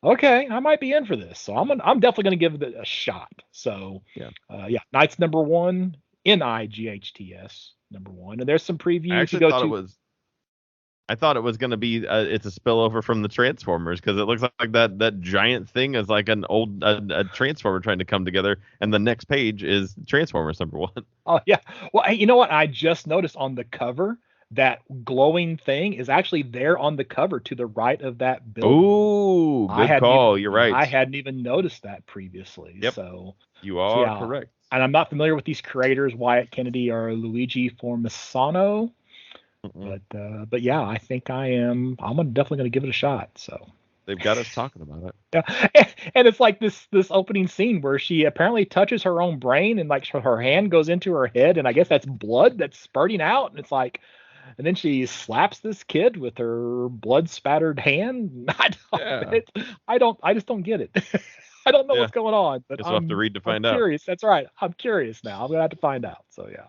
okay, I might be in for this. So I'm definitely going to give it a shot. So yeah, Knights #1, NIGHTS #1, and there's some previews. I actually thought it was. I thought it was going to be it's a spillover from the Transformers, because it looks like that giant thing is like an old a Transformer trying to come together, and the next page is Transformers #1. Oh yeah. Well, you know what? I just noticed on the cover that glowing thing is actually there on the cover to the right of that building. Ooh, good call. You're right. I hadn't even noticed that previously. Yep. So you are correct. And I'm not familiar with these creators, Wyatt Kennedy or Luigi Formisano. But yeah, I think I'm definitely going to give it a shot. So they've got us talking about it. Yeah, and it's like this opening scene where she apparently touches her own brain, and like her hand goes into her head, and I guess that's blood that's spurting out, and it's like, and then she slaps this kid with her blood spattered hand. I just don't get it. I don't know what's going on, but we'll have to read to find out. Curious. That's right. I'm curious now. I'm gonna have to find out. So yeah.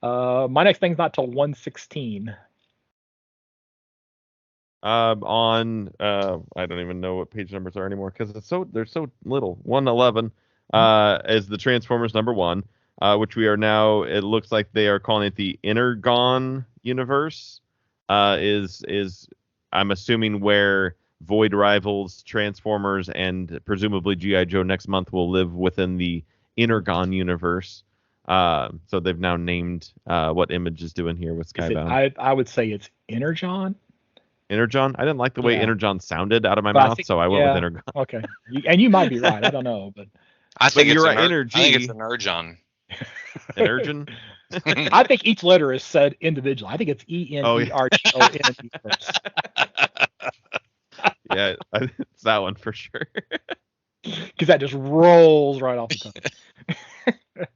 My next thing's not till 116. I don't even know what page numbers are anymore because they're so little. 111 is the Transformers #1, which we are now. It looks like they are calling it the Energon universe. Is I'm assuming where Void Rivals, Transformers, and presumably G.I. Joe next month will live within the Energon universe. So they've now named what Image is doing here with Skybound. I would say it's Energon. Energon? I didn't like the way Energon sounded out of my mouth, so I went with Energon. Okay. And you might be right. I don't know, but I think you're right. Energy. I think it's an Energon. Energon? I think each letter is said individually. I think it's ENERGON first. Yeah, it's that one for sure. Because that just rolls right off the tongue.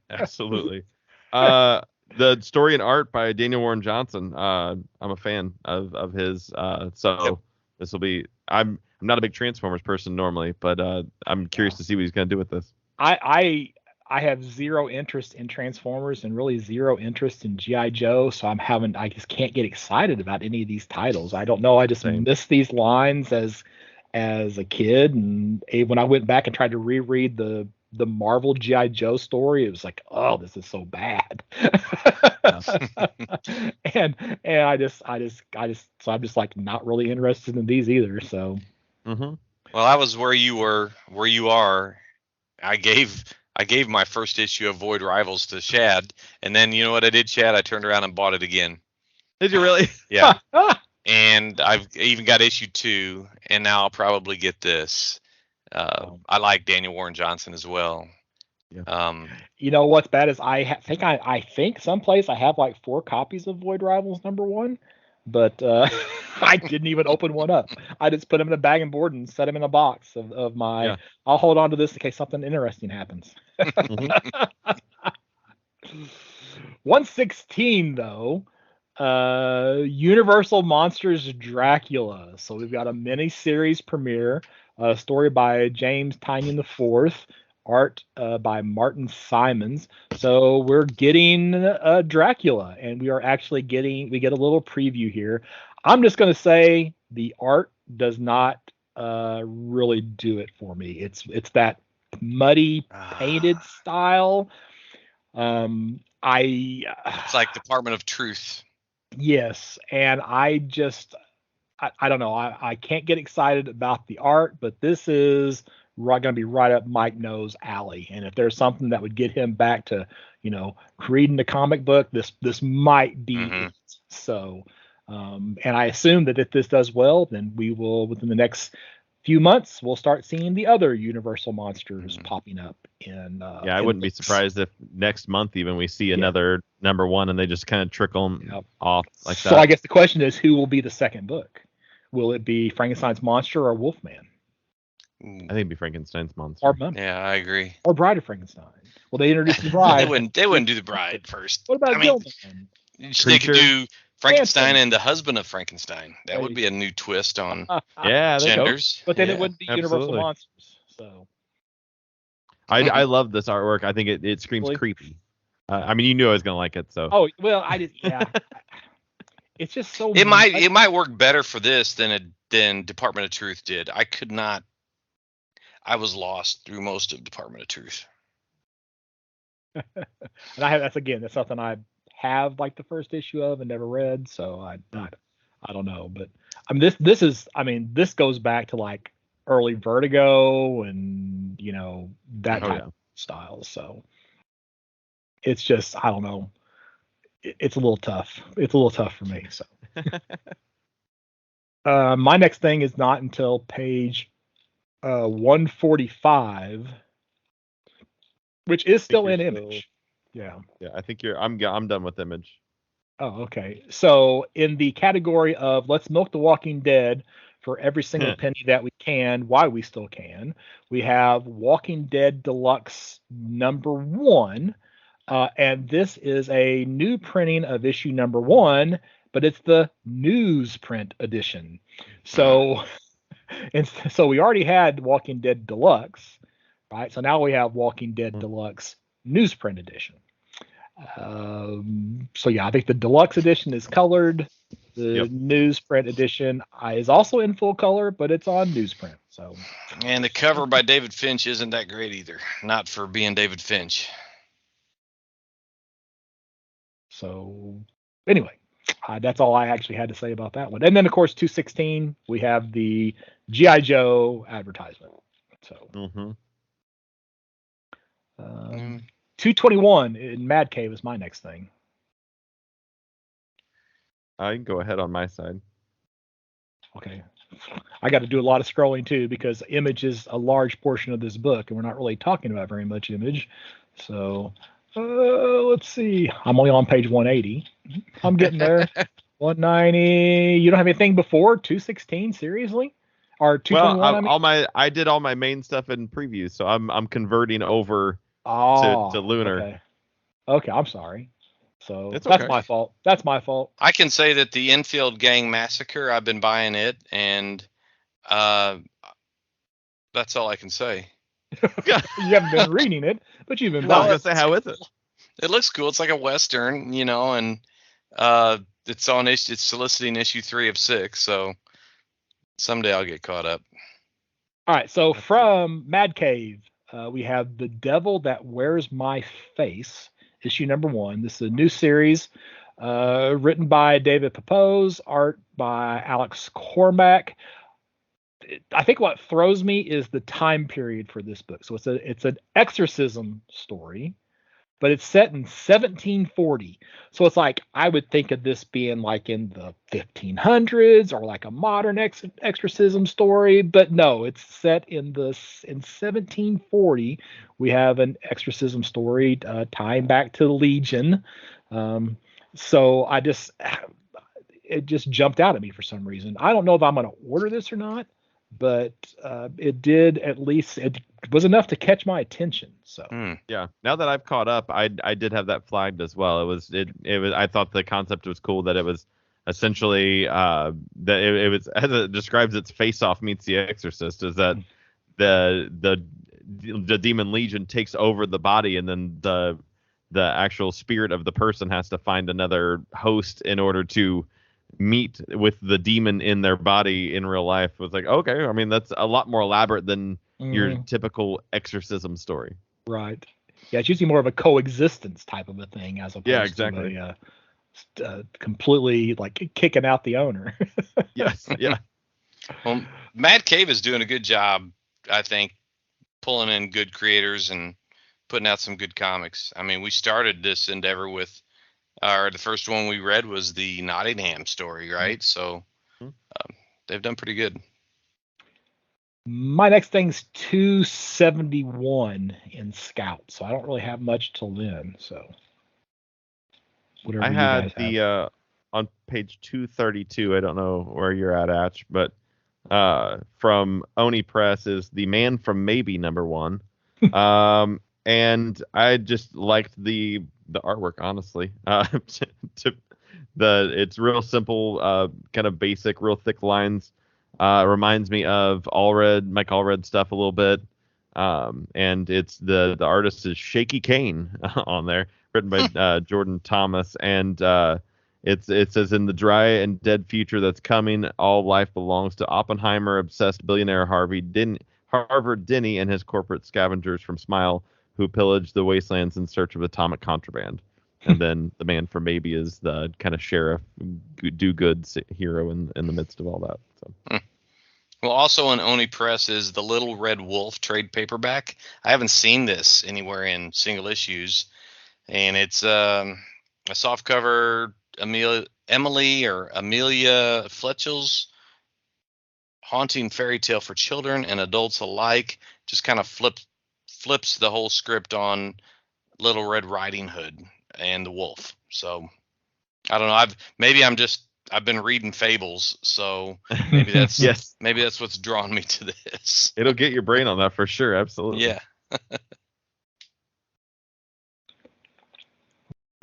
Absolutely. The story and art by Daniel Warren Johnson. I'm a fan of his. This will be. I'm not a big Transformers person normally, but I'm curious to see what he's going to do with this. I have zero interest in Transformers and really zero interest in G.I. Joe, so I just can't get excited about any of these titles. I don't know. I just miss these lines as a kid, and when I went back and tried to reread the Marvel G.I. Joe story, it was like, oh, this is so bad. and I'm just like not really interested in these either. So Well, I was where you are. I gave my first issue of Void Rivals to Shad, and then you know what I did, Shad? I turned around and bought it again. Did you really? Yeah. And I've even got issue 2, and now I'll probably get this. I like Daniel Warren Johnson as well. Yeah. You know what's bad is I think someplace I have like 4 copies of Void Rivals #1, but I didn't even open one up. I just put them in a bag and board and set them in a box of my. Yeah. I'll hold on to this in case something interesting happens. Mhm. 116 though, Universal Monsters Dracula. So we've got a mini series premiere, a story by James Tynion IV, art by Martin Simons. So we're getting Dracula, and we get a little preview here. I'm just going to say the art does not really do it for me. It's that muddy painted style. It's like Department of Truth. Yes, and I don't know. I can't get excited about the art, but this is going to be right up Mike No's alley. And if there's something that would get him back to, reading the comic book, this might be it. So, and I assume that if this does well, then we will, within the next few months, we'll start seeing the other Universal monsters popping up in. Yeah, I wouldn't be surprised if next month even we see another #1 and they just kind of trickle them off like that. So I guess the question is, who will be the second book? Will it be Frankenstein's Monster or Wolfman? I think it'd be Frankenstein's Monster. Or Mummy. Yeah, I agree. Or Bride of Frankenstein. Well, they introduced the Bride. They wouldn't do the Bride first. What about Gilman? They could do Frankenstein and the husband of Frankenstein. That would be a new twist on genders. But then it wouldn't be Universal Monsters. So I love this artwork. I think it screams creepy. I mean, you knew I was gonna like it, so. Oh well, I did. Yeah. It's just so. It might work better for this than Department of Truth did. I could not. I was lost through most of Department of Truth. And that's something I have like the first issue of and never read, so I don't know. But this goes back to like early Vertigo and that type of style. So it's just, I don't know. It's a little tough. It's a little tough for me. So my next thing is not until page 145, which is still in Image. Yeah. Yeah, I think I'm done with Image. Oh, okay. So in the category of let's milk the Walking Dead for every single penny that we can, while we still can, we have Walking Dead Deluxe #1. And this is a new printing of issue #1, but it's the newsprint edition. So, so we already had Walking Dead Deluxe, right? So now we have Walking Dead Deluxe newsprint edition. So yeah, I think the deluxe edition is colored. The newsprint edition is also in full color, but it's on newsprint. So, and the cover by David Finch isn't that great either. Not for being David Finch. So anyway, that's all I actually had to say about that one. And then of course 216, we have the G.I. Joe advertisement. So 221 in Mad Cave is my next thing. I can go ahead on my side. Okay. I got to do a lot of scrolling too because Image is a large portion of this book, and we're not really talking about very much Image. So let's see. I'm only on page 180. I'm getting there. 190. You don't have anything before 216? Seriously? Or 221? Well, I did all my main stuff in previews, so I'm converting over to Lunar. Okay, I'm sorry. So that's my fault. That's my fault. I can say that the Infield Gang Massacre, I've been buying it, and that's all I can say. You haven't been reading it, but you've been buying it. I was gonna say, how is it? It looks cool. It's like a Western, and it's soliciting issue 3 of 6, so someday I'll get caught up. All right, so from Mad Cave, we have The Devil That Wears My Face, issue #1. This is a new series written by David Papose, art by Alex Cormack. I think what throws me is the time period for this book. So it's an exorcism story, but it's set in 1740. So it's like I would think of this being like in the 1500s or like a modern exorcism story, but no, it's set in 1740. We have an exorcism story tying back to the Legion. So it just jumped out at me for some reason. I don't know if I'm going to order this or not, but it was enough to catch my attention. So Yeah, now that I've caught up, I did have that flagged as well. It was I thought the concept was cool that it was essentially that it was, as it describes, its Face Off meets The Exorcist, is that the demon legion takes over the body, and then the actual spirit of the person has to find another host in order to meet with the demon in their body in real life. It was like, okay, I mean, that's a lot more elaborate than your typical exorcism story. Right. Yeah, it's usually more of a coexistence type of a thing as opposed to a completely like kicking out the owner. Yes. Yeah. Well, Mad Cave is doing a good job, I think, pulling in good creators and putting out some good comics. I mean, we started this endeavor with the first one we read was the Nottingham story, right? So they've done pretty good. My next thing's 271 in Scout, so I don't really have much till then. So whatever I you had guys have. On page 232. I don't know where you're at, Atch, but from Oni Press is The Man from Maybe #1. And I just liked the artwork, honestly. It's real simple, kind of basic, real thick lines. Reminds me of Mike Allred stuff a little bit. And it's the artist is Shaky Kane on there, written by Jordan Thomas, and it says, in the dry and dead future that's coming, all life belongs to Oppenheimer obsessed billionaire Harvard Denny and his corporate scavengers from Smile, who pillage the wastelands in search of atomic contraband. And then the Man from Maybe is the kind of sheriff, do-good hero in the midst of all that. So. Well, also in Oni Press is The Little Red Wolf trade paperback. I haven't seen this anywhere in single issues. And it's a softcover Amelia Fletchel's haunting fairy tale for children and adults alike. Just kind of flips the whole script on Little Red Riding Hood and the wolf. So I don't know. I've been reading fables, so maybe that's maybe that's what's drawn me to this. It'll get your brain on that for sure. Absolutely. Yeah.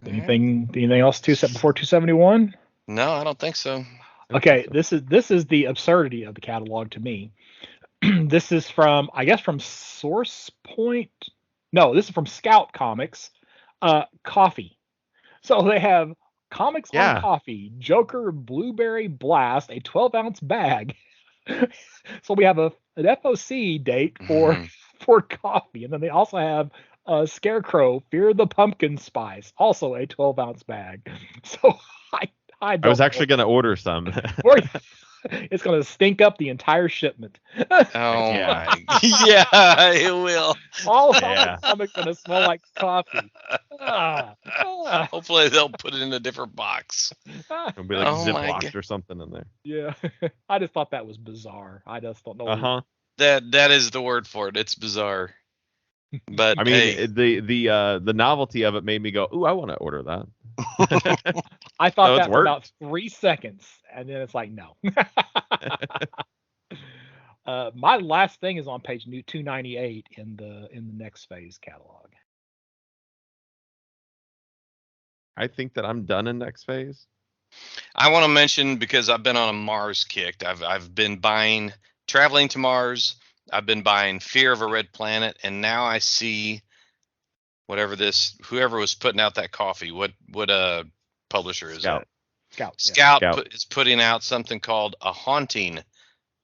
Anything else before 271? No, I don't think so. Okay, this is the absurdity of the catalog to me. This is from Source Point. No, this is from Scout Comics. Coffee. So they have comics on coffee. Joker Blueberry Blast, a 12-ounce bag. So we have an FOC date for coffee, and then they also have Scarecrow Fear the Pumpkin Spice, also a 12-ounce bag. So I was actually going to order some. It's going to stink up the entire shipment. Oh my! Yeah, it will. All comics going to smell like coffee. Hopefully they'll put it in a different box. It'll be like Ziploc or something in there. Yeah, I just thought that was bizarre. I just don't know. That is the word for it. It's bizarre. But I mean, the novelty of it made me go, "Ooh, I want to order that." I thought that for about 3 seconds, and then it's like, no. My last thing is on page 298 in the Next Phase catalog. I think that I'm done in Next Phase. I want to mention, because I've been on a Mars kick. I've been buying Traveling to Mars. I've been buying Fear of a Red Planet, and now I see whoever was putting out that coffee. What publisher is that? Scout is putting out something called A Haunting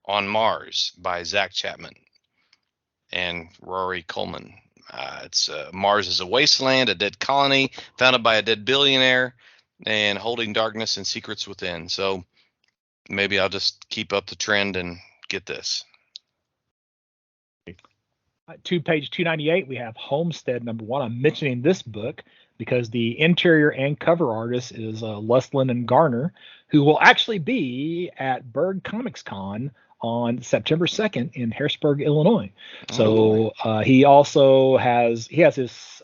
on Mars by Zach Chapman and Rory Coleman. It's Mars is a wasteland, a dead colony founded by a dead billionaire, and holding darkness and secrets within. So maybe I'll just keep up the trend and get this. To page 298, we have Homestead #1. I'm mentioning this book because the interior and cover artist is Leslin and Garner, who will actually be at Berg Comics Con on September 2nd in Harrisburg, Illinois. So he also has his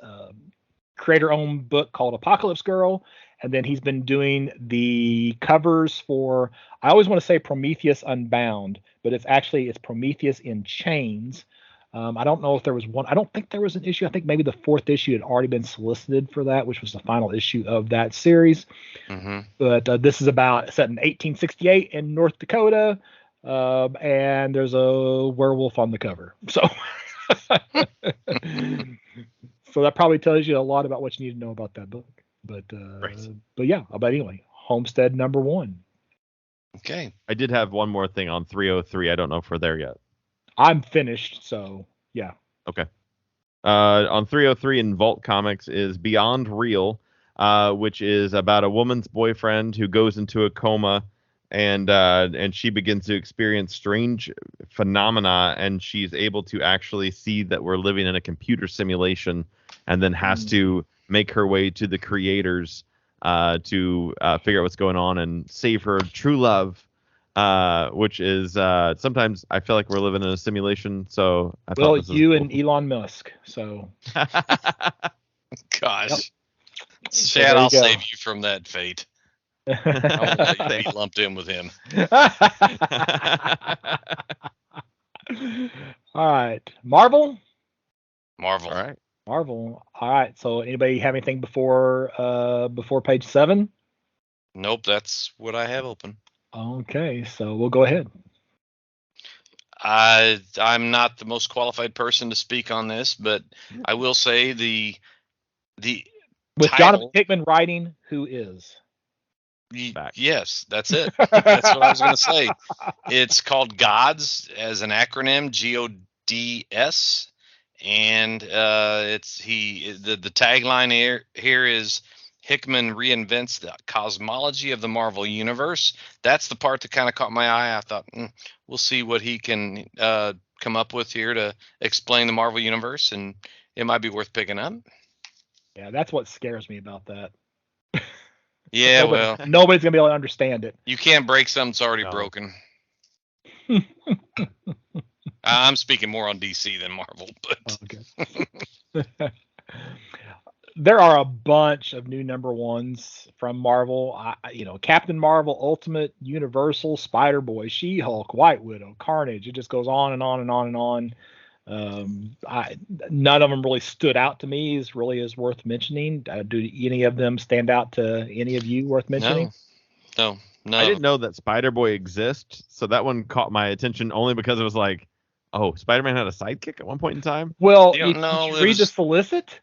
creator-owned book called Apocalypse Girl, and then he's been doing the covers for, I always want to say Prometheus Unbound, but it's Prometheus in Chains. I don't know if there was one. I don't think there was an issue. I think maybe the 4th issue had already been solicited for that, which was the final issue of that series. Mm-hmm. But this is set in 1868 in North Dakota, and there's a werewolf on the cover. So, so that probably tells you a lot about what you need to know about that book. But yeah. But anyway, Homestead #1. Okay. I did have one more thing on 303. I don't know if we're there yet. I'm finished, so yeah. Okay. On 303 in Vault Comics is Beyond Real, which is about a woman's boyfriend who goes into a coma, and she begins to experience strange phenomena, and she's able to actually see that we're living in a computer simulation, and then has to make her way to the creators to figure out what's going on and save her true love. Which is sometimes I feel like we're living in a simulation. So I well, thought you and Elon Musk. So gosh, Yep. Chad, I'll go. save you from that fate. I won't let you be lumped in with him. All right, Marvel. All right. Marvel. All right. So anybody have anything before page 7? Nope, that's what I have open. Okay, so we'll go ahead. I'm not the most qualified person to speak on this, but I will say the With title, Jonathan Hickman writing, who is? Yes, that's it. That's what I was going to say. It's called Gods as an acronym, GODS, and the tagline here is Hickman reinvents the cosmology of the Marvel Universe. That's the part that kind of caught my eye. I thought, we'll see what he can come up with here to explain the Marvel Universe, and it might be worth picking up. Yeah, that's what scares me about that. Yeah, well, nobody's going to be able to understand it. You can't break something that's already broken. I'm speaking more on DC than Marvel, but okay. There are a bunch of new #1s from Marvel. Captain Marvel, Ultimate, Universal, Spider-Boy, She-Hulk, White Widow, Carnage. It just goes on and on and on and on. None of them really stood out to me as worth mentioning. Do any of them stand out to any of you worth mentioning? No. I didn't know that Spider-Boy exists, so that one caught my attention only because it was like, oh, Spider-Man had a sidekick at one point in time? Well, did you read the solicit?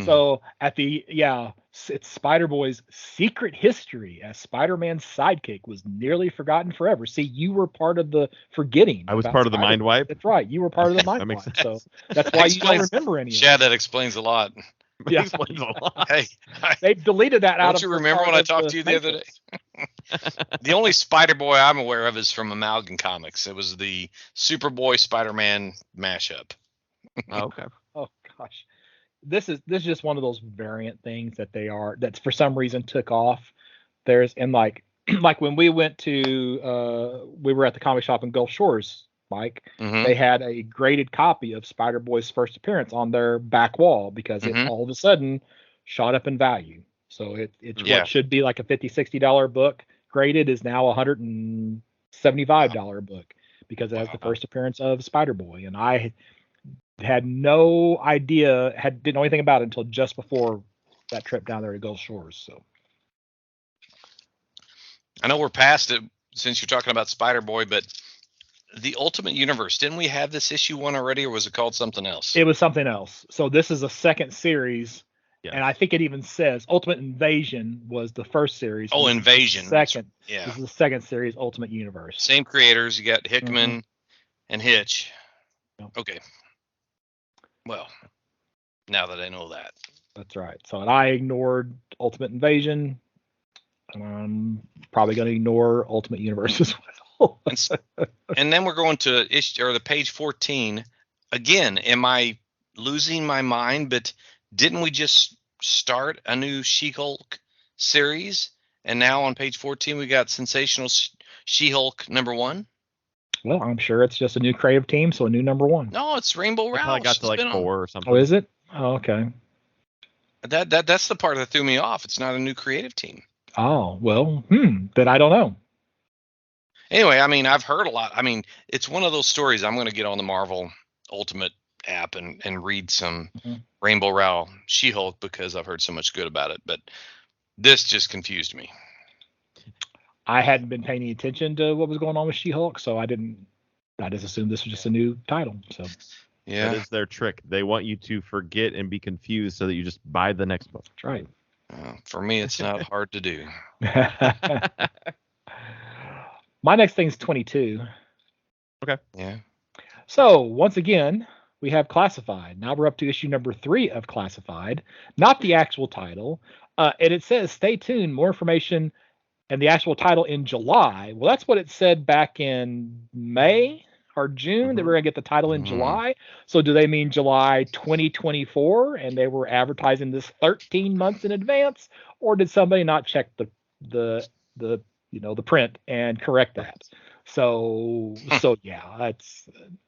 So it's Spider-Boy's secret history as Spider-Man's sidekick was nearly forgotten forever. See, you were part of the forgetting. I was part of the mind wipe. That's right. You were part of the mind wipe. Sense. So that's why you don't remember any of it. Chad, that explains a lot. Yeah. Explains a lot. Hey, they deleted that out of. Don't you remember when I talked to you the other day? The only Spider-Boy I'm aware of is from Amalgam Comics. It was the Superboy Spider-Man mashup. Oh, okay. Oh gosh. This is just one of those variant things that for some reason took off. Like when we went to we were at the comic shop in Gulf Shores, Mike. Mm-hmm. They had a graded copy of Spider-Boy's first appearance on their back wall because it all of a sudden shot up in value. So it's what should be like a $50-$60 book graded is now a $175 book because it has the first appearance of Spider-Boy, and I had no idea, didn't know anything about it until just before that trip down there to Gulf Shores. So I know we're past it since you're talking about Spider-Boy, but the Ultimate Universe, didn't we have this issue 1 already, or was it called something else? It was something else. So this is a second series, and I think it even says Ultimate Invasion was the first series. Oh, Invasion. Second. Yeah. This is the second series, Ultimate Universe. Same creators. You got Hickman and Hitch. Yep. Okay. Well, now that I know that. That's right. So I ignored Ultimate Invasion. I'm probably going to ignore Ultimate Universe as well. And then we're going to the page 14, again, am I losing my mind? But didn't we just start a new She-Hulk series? And now on page 14, we got Sensational She-Hulk #1. Well, I'm sure it's just a new creative team, so a new #1. No, it's Rainbow They Rowell. probably got She's to like been on- 4 or something. Oh, is it? Oh, okay. That's the part that threw me off. It's not a new creative team. Oh, well, then I don't know. Anyway, I mean, I've heard a lot. I mean, it's one of those stories. I'm going to get on the Marvel Ultimate app and read some Rainbow Rowell She-Hulk because I've heard so much good about it. But this just confused me. I hadn't been paying any attention to what was going on with She-Hulk, so I just assumed this was just a new title. So Yeah, That is their trick. They want you to forget and be confused so that you just buy the next book. that's right. for me, it's not hard to do. My next thing's 22. Yeah. So once again, we have Classified. Now we're up to issue number 3 of Classified, not the actual title. And it says, stay tuned, more information and the actual title in July. Well, that's what it said back in May or June, that we're going to get the title in July. So do they mean July 2024 and they were advertising this 13 months in advance? Or did somebody not check the print and correct that? So yeah,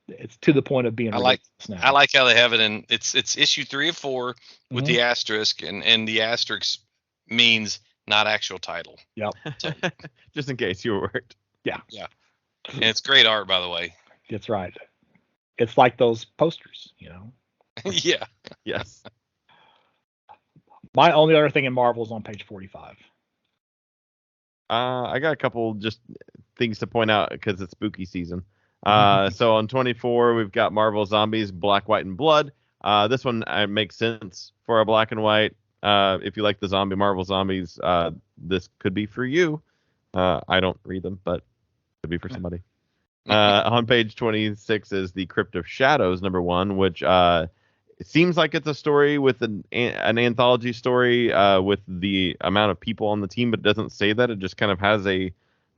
it's to the point of being I like now. I like how they have it in it's issue 3 of 4 with the asterisk, and the asterisk means not actual title. Yep. Just in case you were worried. Yeah. And it's great art, by the way. That's right. It's like those posters, Yeah. Yes. My only other thing in Marvel is on page 45. I got a couple just things to point out because it's spooky season. So on 24, we've got Marvel Zombies, Black, White, and Blood. This one makes sense for a black and white. If you like the Marvel Zombies, this could be for you. I don't read them, but it could be for somebody. On page 26 is the Crypt of Shadows #1, which it seems like it's a story with an anthology story with the amount of people on the team, but it doesn't say that. It just kind of has a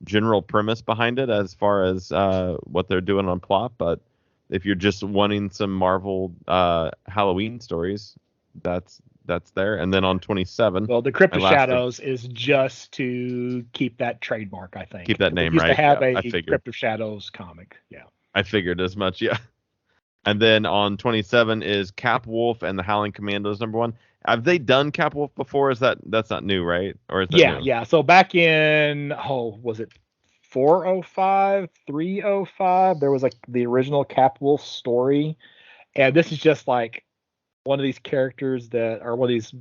general premise behind it as far as what they're doing on plot. But if you're just wanting some Marvel Halloween stories, that's there. And then on 27, well, the Crypt of Shadows is just to keep that trademark, I think. Keep that name, right? To have yeah, a Crypt of Shadows comic. Yeah. I figured as much. Yeah. And then on 27 is Cap Wolf and the Howling Commandos #1. Have they done Cap Wolf before? That's not new, right? Or is that new? Yeah. So back in was it 405, 305? There was like the original Cap Wolf story, and this is just like one of these characters that are one of these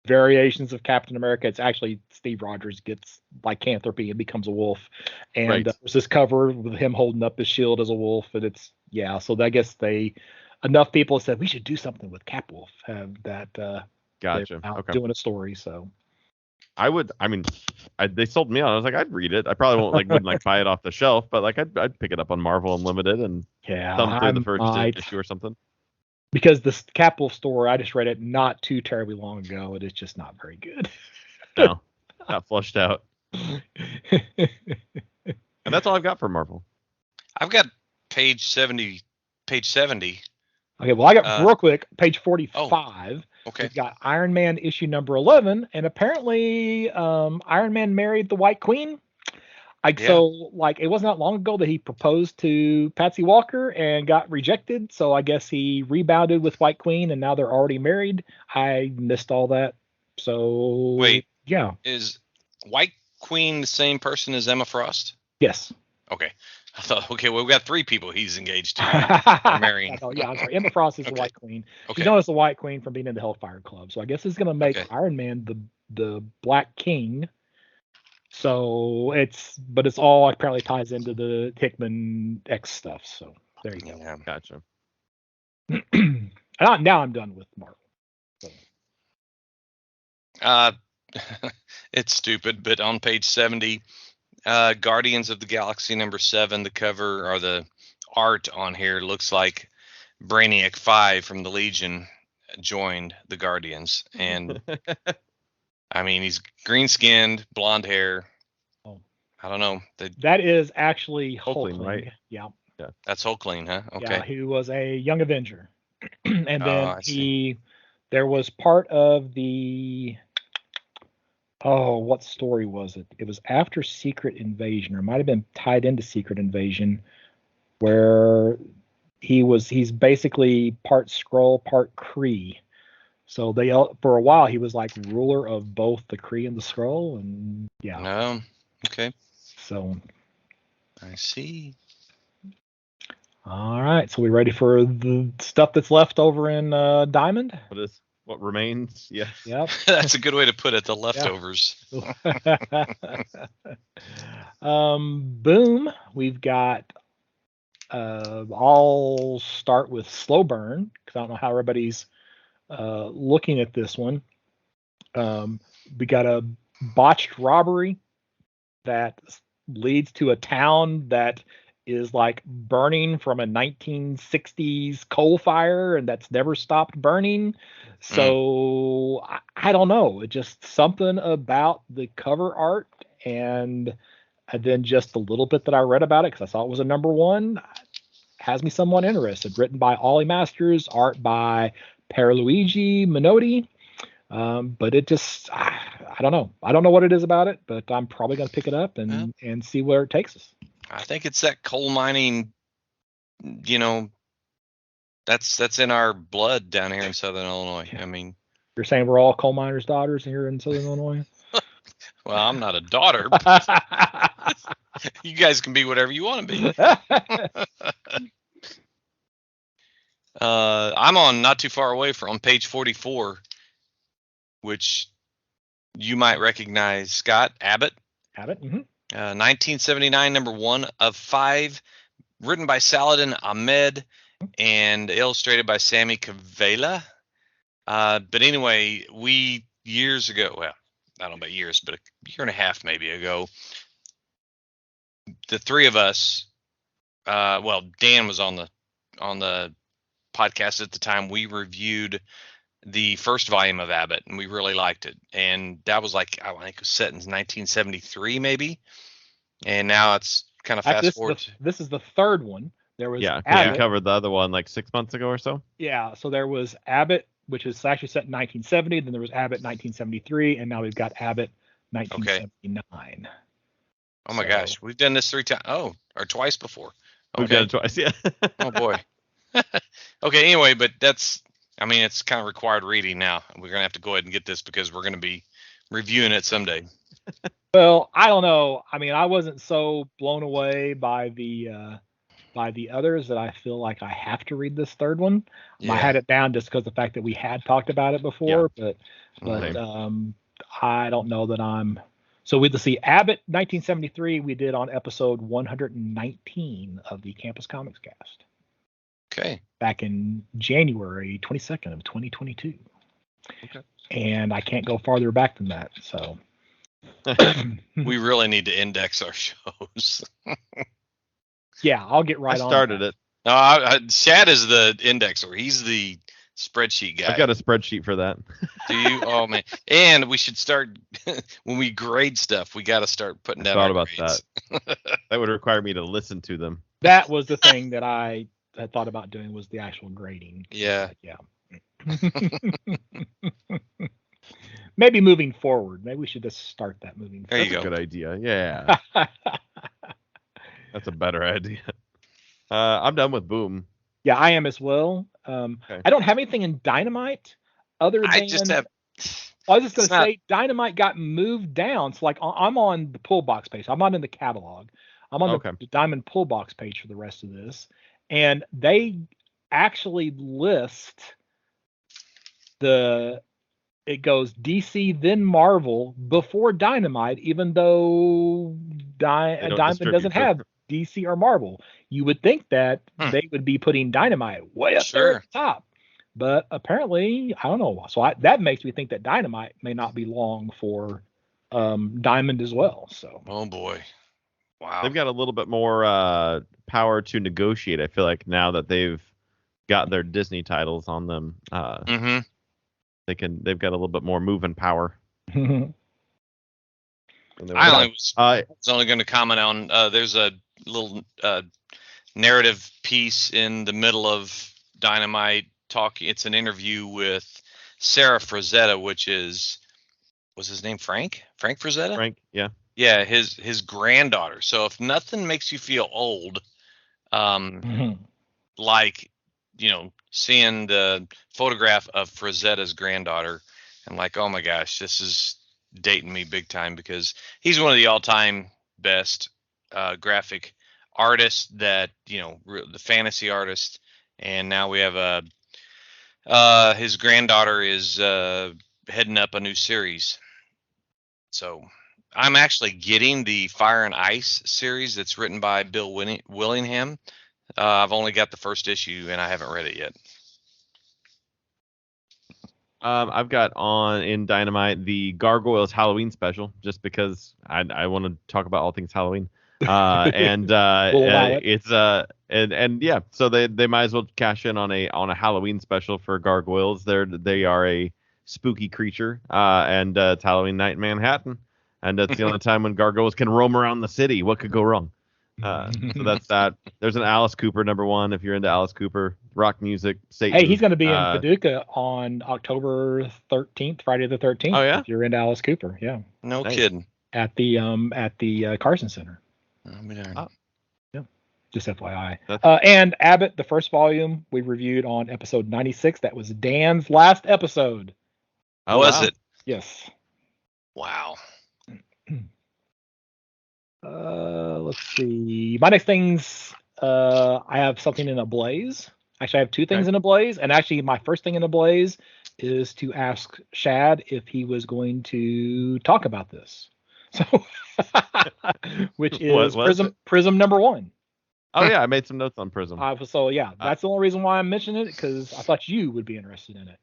variations of Captain America. It's actually Steve Rogers gets lycanthropy and becomes a wolf, and there's this cover with him holding up his shield as a wolf, and so I guess enough people said we should do something with Cap Wolf, Gotcha. Okay. Doing a story. So they sold me on. I was like, I'd read it. I probably wouldn't buy it off the shelf, but I'd pick it up on Marvel Unlimited and thumb through the first issue or something. Because this Cap Wolf story, I just read it not too terribly long ago, and it's just not very good. No, not flushed out. And that's all I've got for Marvel. I've got page 70. Okay, well, I got real quick, page 45. Okay. We've got Iron Man issue number 11, and apparently Iron Man married the White Queen. So it wasn't that long ago that he proposed to Patsy Walker and got rejected. So I guess he rebounded with White Queen, and now they're already married. I missed all that. So wait, yeah, is White Queen the same person as Emma Frost? Yes. Okay. I thought, okay, well, we've got 3 people he's engaged to marrying. I'm sorry. Emma Frost is the White Queen. Okay. She's known as the White Queen from being in the Hellfire Club. So I guess it's going to make Iron Man the Black King. So it's all apparently ties into the Hickman X stuff. So there you go. Yeah. Gotcha. Now I'm done with Marvel. So. It's stupid, but on page 70, Guardians of the Galaxy #7, the cover or the art on here looks like Brainiac 5 from the Legion joined the Guardians, and I mean, he's green-skinned, blonde hair. Oh. I don't know. That is actually Hulkling, right? Yeah. That's Hulkling, huh? Okay. Yeah, he was a Young Avenger. And then I see. there was part of the, what story was it? It was after Secret Invasion, or it might have been tied into Secret Invasion, where he's basically part Skrull, part Kree. So for a while he was like ruler of both the Kree and the Skrull, and yeah. No. Okay. So I see. all right, so we ready for the stuff that's left over in Diamond? What remains? Yes. Yep. That's a good way to put it. The leftovers. Boom. We've got. I'll start with Slow Burn because I don't know how everybody's looking at this one. We got a botched robbery that leads to a town that is like burning from a 1960s coal fire and that's never stopped burning. So I don't know. It just something about the cover art and then just a little bit that I read about it because I saw it was a #1 has me somewhat interested. Written by Ollie Masters, art by Pierluigi Minotti. But it just, I don't know. I don't know what it is about it, but I'm probably going to pick it up and see where it takes us. I think it's that coal mining, that's in our blood down here in Southern Illinois. I mean, you're saying we're all coal miners' daughters here in Southern Illinois? Well, I'm not a daughter. But you guys can be whatever you want to be. I'm on not too far away from page 44, which you might recognize Scott Abbott. Abbott. Mm-hmm. 1979, #1 of 5, written by Saladin Ahmed and illustrated by Sammy Cavella. But anyway, we years ago, well, I don't know about years, but a year and a half maybe ago, the three of us, Dan was on the podcast at the time. We reviewed the first volume of Abbott, and we really liked it. And that was like, I think it was set in 1973 maybe. And now it's kind of fast forward. This is the third one. There was Abbott. We covered the other one like 6 months ago or so. Yeah, so there was Abbott, which is actually set in 1970. Then there was Abbott 1973, and now we've got Abbott 1979. Okay. Oh my gosh, we've done this 3 times. Oh, or twice before. Okay. We've done it twice, yeah. Oh boy. Okay, anyway, but it's kind of required reading now. We're gonna have to go ahead and get this because we're gonna be reviewing it someday. Well, I don't know. I mean, I wasn't so blown away by the others that I feel like I have to read this third one. Yeah. I had it down just because of the fact that we had talked about it before, but I don't know that I'm. So let's see, Abbott 1973 we did on episode 119 of the Campus Comics Cast. Okay. Back in January 22nd of 2022. Okay. And I can't go farther back than that, so. We really need to index our shows. Yeah, I'll get right on. I started it. No, Shad is the indexer. He's the spreadsheet guy. I've got a spreadsheet for that. Do you? Oh man! And we should start when we grade stuff. We got to start putting down. I thought about that. That would require me to listen to them. That was the thing that I had thought about doing was the actual grading. Yeah. Yeah. Maybe moving forward. Maybe we should just start that moving forward. There you go. Good idea. Yeah. That's a better idea. I'm done with Boom. Yeah, I am as well. Okay. I don't have anything in Dynamite other than. I just have. I was just going to say Dynamite got moved down. So like I'm on the pull box page. I'm not in the catalog. I'm on the Diamond pull box page for the rest of this. And they actually list it goes DC then Marvel before Dynamite, even though Diamond doesn't have DC or Marvel. You would think that they would be putting Dynamite way up there at the top. But apparently, I don't know. So that makes me think that Dynamite may not be long for Diamond as well. So. Oh boy. Wow. They've got a little bit more power to negotiate. I feel like now that they've got their Disney titles on them, they've got a little bit more moving power. I was only going to comment on there's a little narrative piece in the middle of Dynamite talking. It's an interview with Sarah Frazetta, was his name Frank Frazetta? Frank, yeah. Yeah, his granddaughter. So if nothing makes you feel old, like, seeing the photograph of Frazetta's granddaughter, I'm like, oh my gosh, this is dating me big time, because he's one of the all-time best graphic artists that, the fantasy artist. And now we have his granddaughter is heading up a new series. So I'm actually getting the Fire and Ice series that's written by Bill Willingham. I've only got the first issue and I haven't read it yet. I've got on in Dynamite the Gargoyles Halloween special, just because I want to talk about all things Halloween. And it's and yeah, so they might as well cash in on a Halloween special for Gargoyles. They are a spooky creature, and it's Halloween night in Manhattan, and it's the only time when gargoyles can roam around the city. What could go wrong? So that's that. There's an Alice Cooper #1 if you're into Alice Cooper, rock music. Satan. Hey, he's going to be in Paducah on October 13th, Friday the 13th. Oh yeah, if you're into Alice Cooper, yeah. No kidding. At the Carson Center. Oh. Yeah, just FYI. And Abbott, the first volume we reviewed on episode 96. That was Dan's last episode. Oh, was it? Yes. Wow. Let's see. My next thing's I have something in a blaze. Actually, I have two things in a blaze, and actually, my first thing in a blaze is to ask Shad if he was going to talk about this. So, which is Prism #1. Oh yeah, I made some notes on Prism. So yeah, that's the only reason why I'm mentioning it, because I thought you would be interested in it.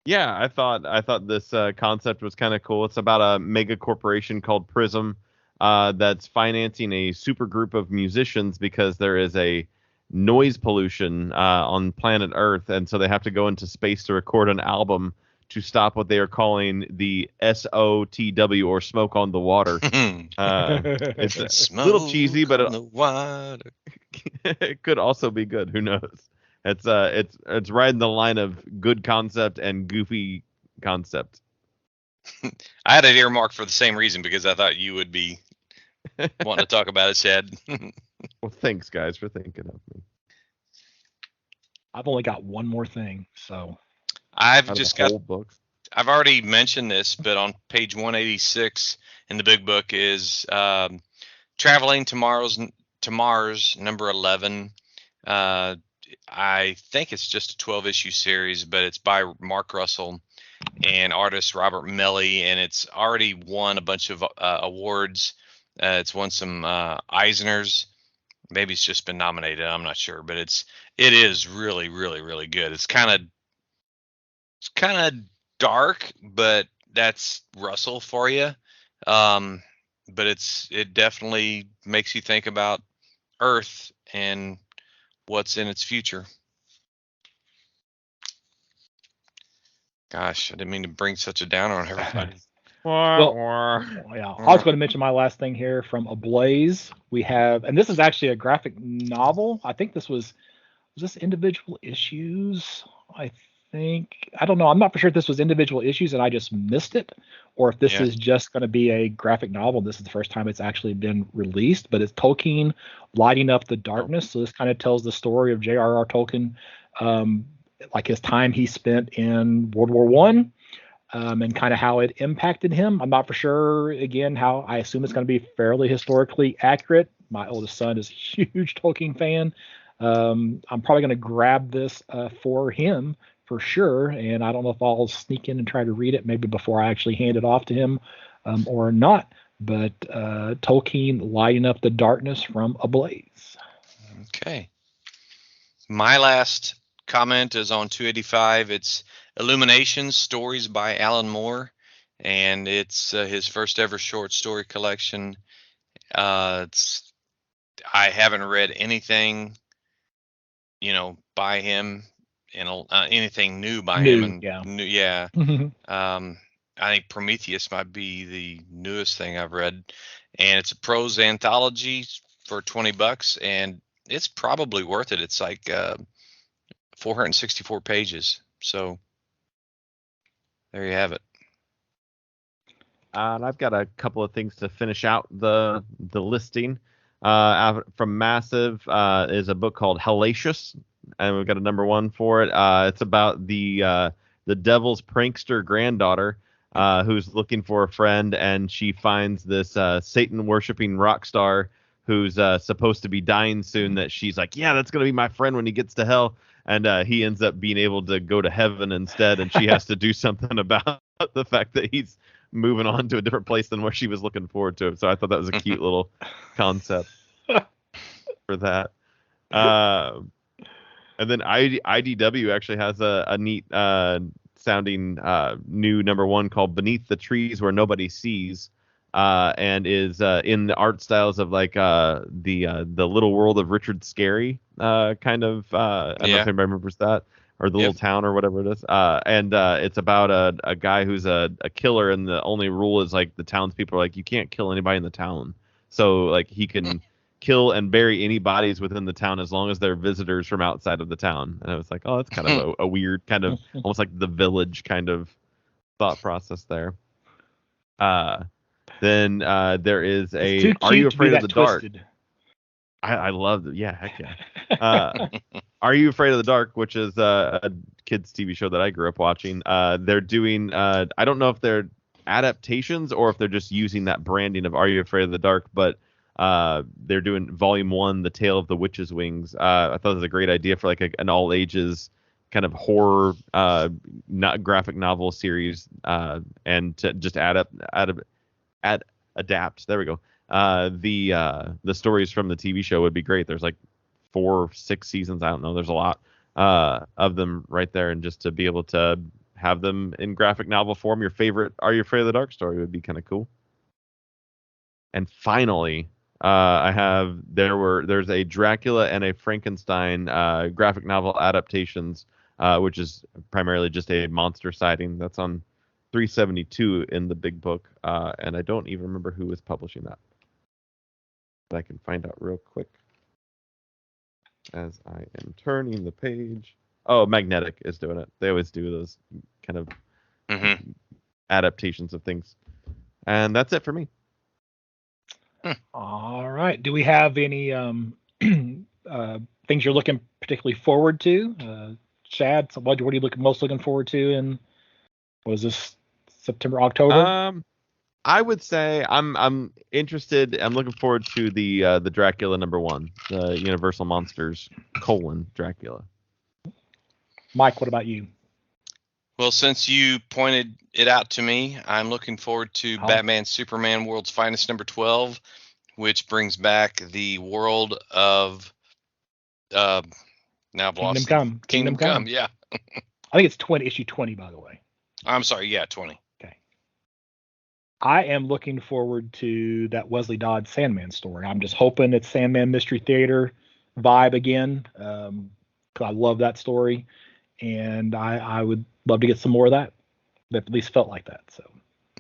Yeah, I thought this concept was kind of cool. It's about a mega corporation called Prism that's financing a super group of musicians because there is a noise pollution on planet Earth, and so they have to go into space to record an album to stop what they are calling the SOTW, or smoke on the water. It's a little cheesy, but it could also be good. Who knows? It's riding the line of good concept and goofy concept. I had it earmarked for the same reason, because I thought you would be wanting to talk about it, Shad. Well, thanks guys for thinking of me. I've only got one more thing, so I've just got whole book. I've already mentioned this, but on page 186 in the big book is Traveling to Mars #11. I think it's just a 12-issue series, but it's by Mark Russell and artist Robert Melly, and it's already won a bunch of awards. It's won some Eisners. Maybe it's just been nominated. I'm not sure, but it is really, really, really good. It's kind of dark, but that's Russell for you. But it definitely makes you think about Earth and what's in its future. Gosh, I didn't mean to bring such a downer on everybody. Yeah, I was going to mention my last thing here from Ablaze. We have, and this is actually a graphic novel. I think was this individual issues? I don't know. I'm not for sure if this was individual issues and I just missed it, or if this is just going to be a graphic novel. This is the first time it's actually been released, but it's Tolkien Lighting Up the Darkness. So this kind of tells the story of J.R.R. Tolkien, like his time he spent in World War I, and kind of how it impacted him. I'm not for sure, again, how I assume it's going to be fairly historically accurate. My oldest son is a huge Tolkien fan. I'm probably going to grab this for him for sure, and I don't know if I'll sneak in and try to read it maybe before I actually hand it off to him or not. But Tolkien Lighting Up the Darkness from Ablaze. Okay. My last comment is on 285. It's Illuminations Stories by Alan Moore, and it's his first ever short story collection. I haven't read anything, by him, anything new by him. I think Prometheus might be the newest thing I've read, and it's a prose anthology for $20, and it's probably worth it. It's like 464 pages. So there you have it. And I've got a couple of things to finish out the listing. From Massive is a book called Hellacious, and we've got a number 1 for it. It's about the devil's prankster granddaughter who's looking for a friend, and she finds this Satan worshiping rock star who's supposed to be dying soon. That she's like, yeah, that's gonna be my friend when he gets to hell, and he ends up being able to go to heaven instead, and she has to do something about the fact that he's moving on to a different place than where she was looking forward to. So I thought that was a cute little concept for that. And then IDW actually has a neat sounding new number 1 called Beneath the Trees Where Nobody Sees, and is in the art styles of like the Little World of Richard Scarry kind of. I don't know if anybody remembers that, or the Little Town or whatever it is. And it's about a guy who's a killer, and the only rule is like the townspeople are like, you can't kill anybody in the town. So like he can kill and bury any bodies within the town as long as they're visitors from outside of the town. And I was like, oh, that's kind of a weird kind of almost like The Village kind of thought process there. Then there is a Are You Afraid of the Dark? I love it. Yeah, heck yeah. Are You Afraid of the Dark, which is a kids TV show that I grew up watching. They're doing I don't know if they're adaptations or if they're just using that branding of Are You Afraid of the Dark, but they're doing volume 1, The Tale of the Witch's Wings. I thought it was a great idea for like an all ages kind of horror not graphic novel series, and to just adapt. There we go. The stories from the TV show would be great. There's like 4 or 6 seasons. I don't know. There's a lot of them right there, and just to be able to have them in graphic novel form, your favorite Are You Afraid of the Dark story would be kind of cool. And finally, there's a Dracula and a Frankenstein graphic novel adaptations, which is primarily just a monster sighting. That's on 372 in the big book, and I don't even remember who is publishing that. But I can find out real quick as I am turning the page. Oh, Magnetic is doing it. They always do those kind of adaptations of things. And that's it for me. All right. Do we have any things you're looking particularly forward to? Chad, so what are you most looking forward to? And was this September, October? I would say I'm interested. I'm looking forward to the Dracula number 1, the Universal Monsters : Dracula. Mike, what about you? Well, since you pointed it out to me, I'm looking forward to Batman Superman World's Finest number 12, which brings back the world of now I've lost Kingdom Come. Yeah. I think it's issue 20, by the way. I'm sorry, yeah, 20. Okay. I am looking forward to that Wesley Dodds Sandman story. I'm just hoping it's Sandman Mystery Theater vibe again, because I love that story, and I would love to get some more of that. That at least felt like that. So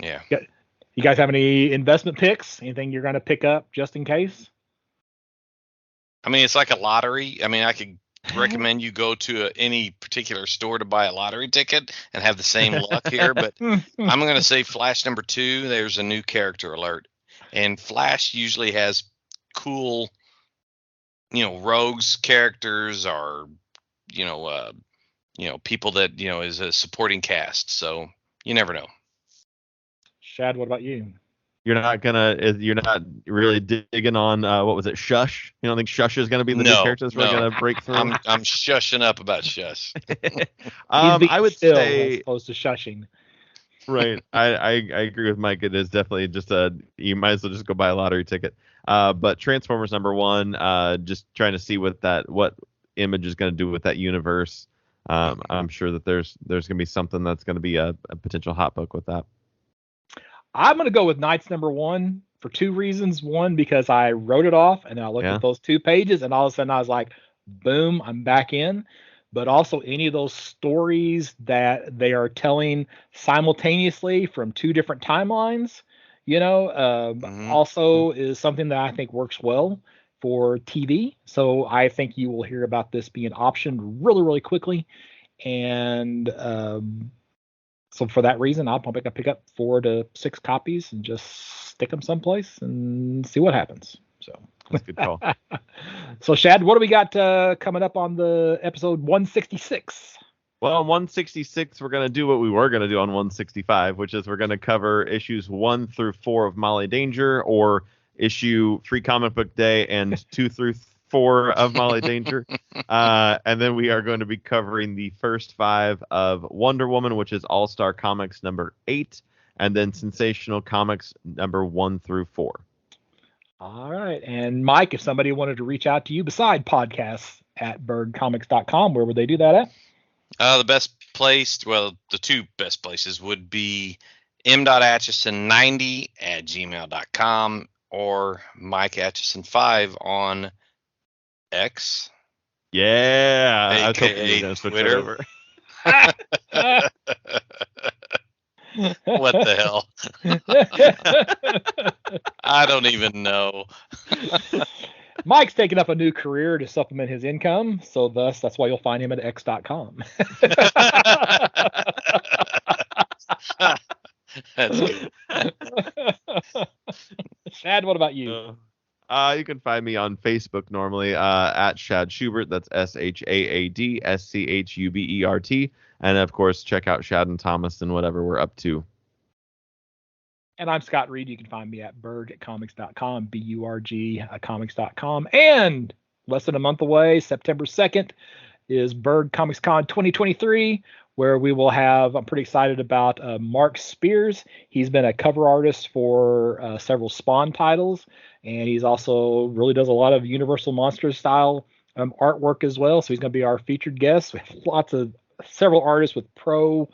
yeah. You guys have any investment picks? Anything you're going to pick up just in case? I mean, it's like a lottery. I mean, I could recommend you go to any particular store to buy a lottery ticket and have the same luck here, but I'm going to say Flash number 2, there's a new character alert. And Flash usually has cool, rogues characters, or, people that, is a supporting cast. So you never know. Shad, what about you? You're not really digging on what was it, Shush? You don't think Shush is going to be the new character that's really going to break through? I'm shushing up about Shush. I would say as opposed to shushing. Right. I agree with Mike. It is definitely just you might as well just go buy a lottery ticket. But Transformers number 1, just trying to see what Image is going to do with that universe. I'm sure that there's going to be something that's going to be a potential hot book with that. I'm going to go with Knights number 1 for 2 reasons. One, because I wrote it off and I looked at those 2 pages and all of a sudden I was like, boom, I'm back in. But also any of those stories that they are telling simultaneously from 2 different timelines, also is something that I think works well for TV. So I think you will hear about this being optioned really, really quickly. And so for that reason, I'll probably pick up 4 to 6 copies and just stick them someplace and see what happens. So That's a good call. So Shad, what do we got coming up on the episode 166? Well, on 166, we're going to do what we were going to do on 165, which is we're going to cover issues 1 through 4 of Molly Danger, or issue Free Comic Book Day and 2 through 4 of Molly Danger. And then we are going to be covering the first 5 of Wonder Woman, which is All-Star Comics number 8, and then Sensational Comics number 1 through 4. All right. And Mike, if somebody wanted to reach out to you beside podcasts at birdcomics.com, where would they do that at? The best place, well, the 2 best places would be m.atchison90@gmail.com or Mike Atchison5 on X. Yeah. AKA I was hoping you were going to switch that Twitter. over. What the hell? I don't even know. Mike's taking up a new career to supplement his income, so that's why you'll find him at x.com. That's good. Shad, what about you? You can find me on Facebook normally at Shad Schubert. That's SHAADSCHUBERT. And of course, check out Shad and Thomas and whatever we're up to. And I'm Scott Reed. You can find me at burgcomics.com, BURG comics.com. And less than a month away, September 2nd, is Berg Comics Con 2023, where we will have, I'm pretty excited about Mark Spears. He's been a cover artist for several Spawn titles, and he's also really does a lot of Universal Monsters style artwork as well. So he's going to be our featured guest. We have several artists with pro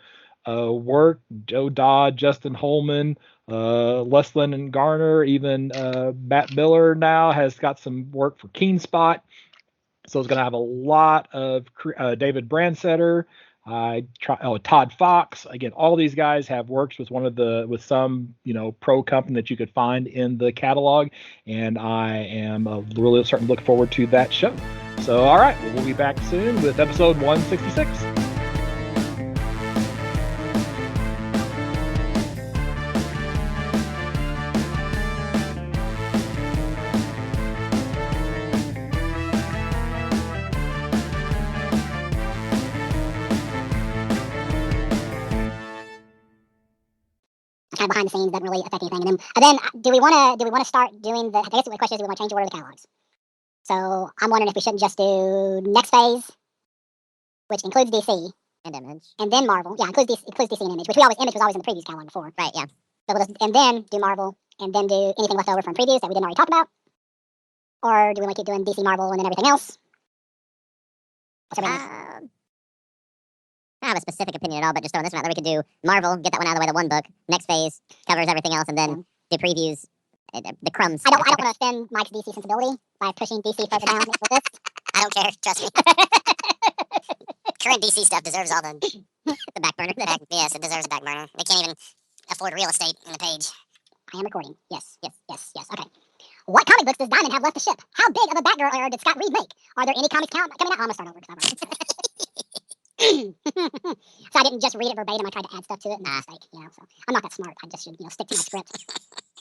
work, Joe Dodd, Justin Holman, Leslin and Garner, even Matt Miller now has got some work for Keen Spot. So it's going to have a lot of David Brandsetter, Todd Fox. Again, all these guys have works with with some pro company that you could find in the catalog, and I am really starting to look forward to that show. So all right, we'll be back soon with episode 166. Kind of behind the scenes, doesn't really affect anything. And then do we want to start doing I guess the question is, do we want to change the order of the catalogs? So I'm wondering if we shouldn't just do Next Phase, which includes DC and Image, and then Marvel. Yeah, includes DC and Image, which Image was always in the previews catalog before. Right. Yeah. So and then do Marvel, and then do anything left over from previews that we didn't already talk about, or do we want to keep doing DC, Marvel, and then everything else? What's everything else? I don't have a specific opinion at all, but just throwing this one out there, we could do Marvel, get that one out of the way, the one book. Next Phase covers everything else, and then do previews, the crumbs. I don't want to offend Mike's DC sensibility by pushing DC further down the list. I don't care, trust me. Current DC stuff deserves all the back burner. Yes, it deserves a back burner. They can't even afford real estate in the page. I am recording. Yes. Okay. What comic books does Diamond have left to ship? How big of a Batgirl era did Scott Reed make? Are there any comics coming out? I'm going to start over because so I didn't just read it verbatim. I tried to add stuff to it, and that's a mistake. So I'm not that smart. I just should, stick to my script.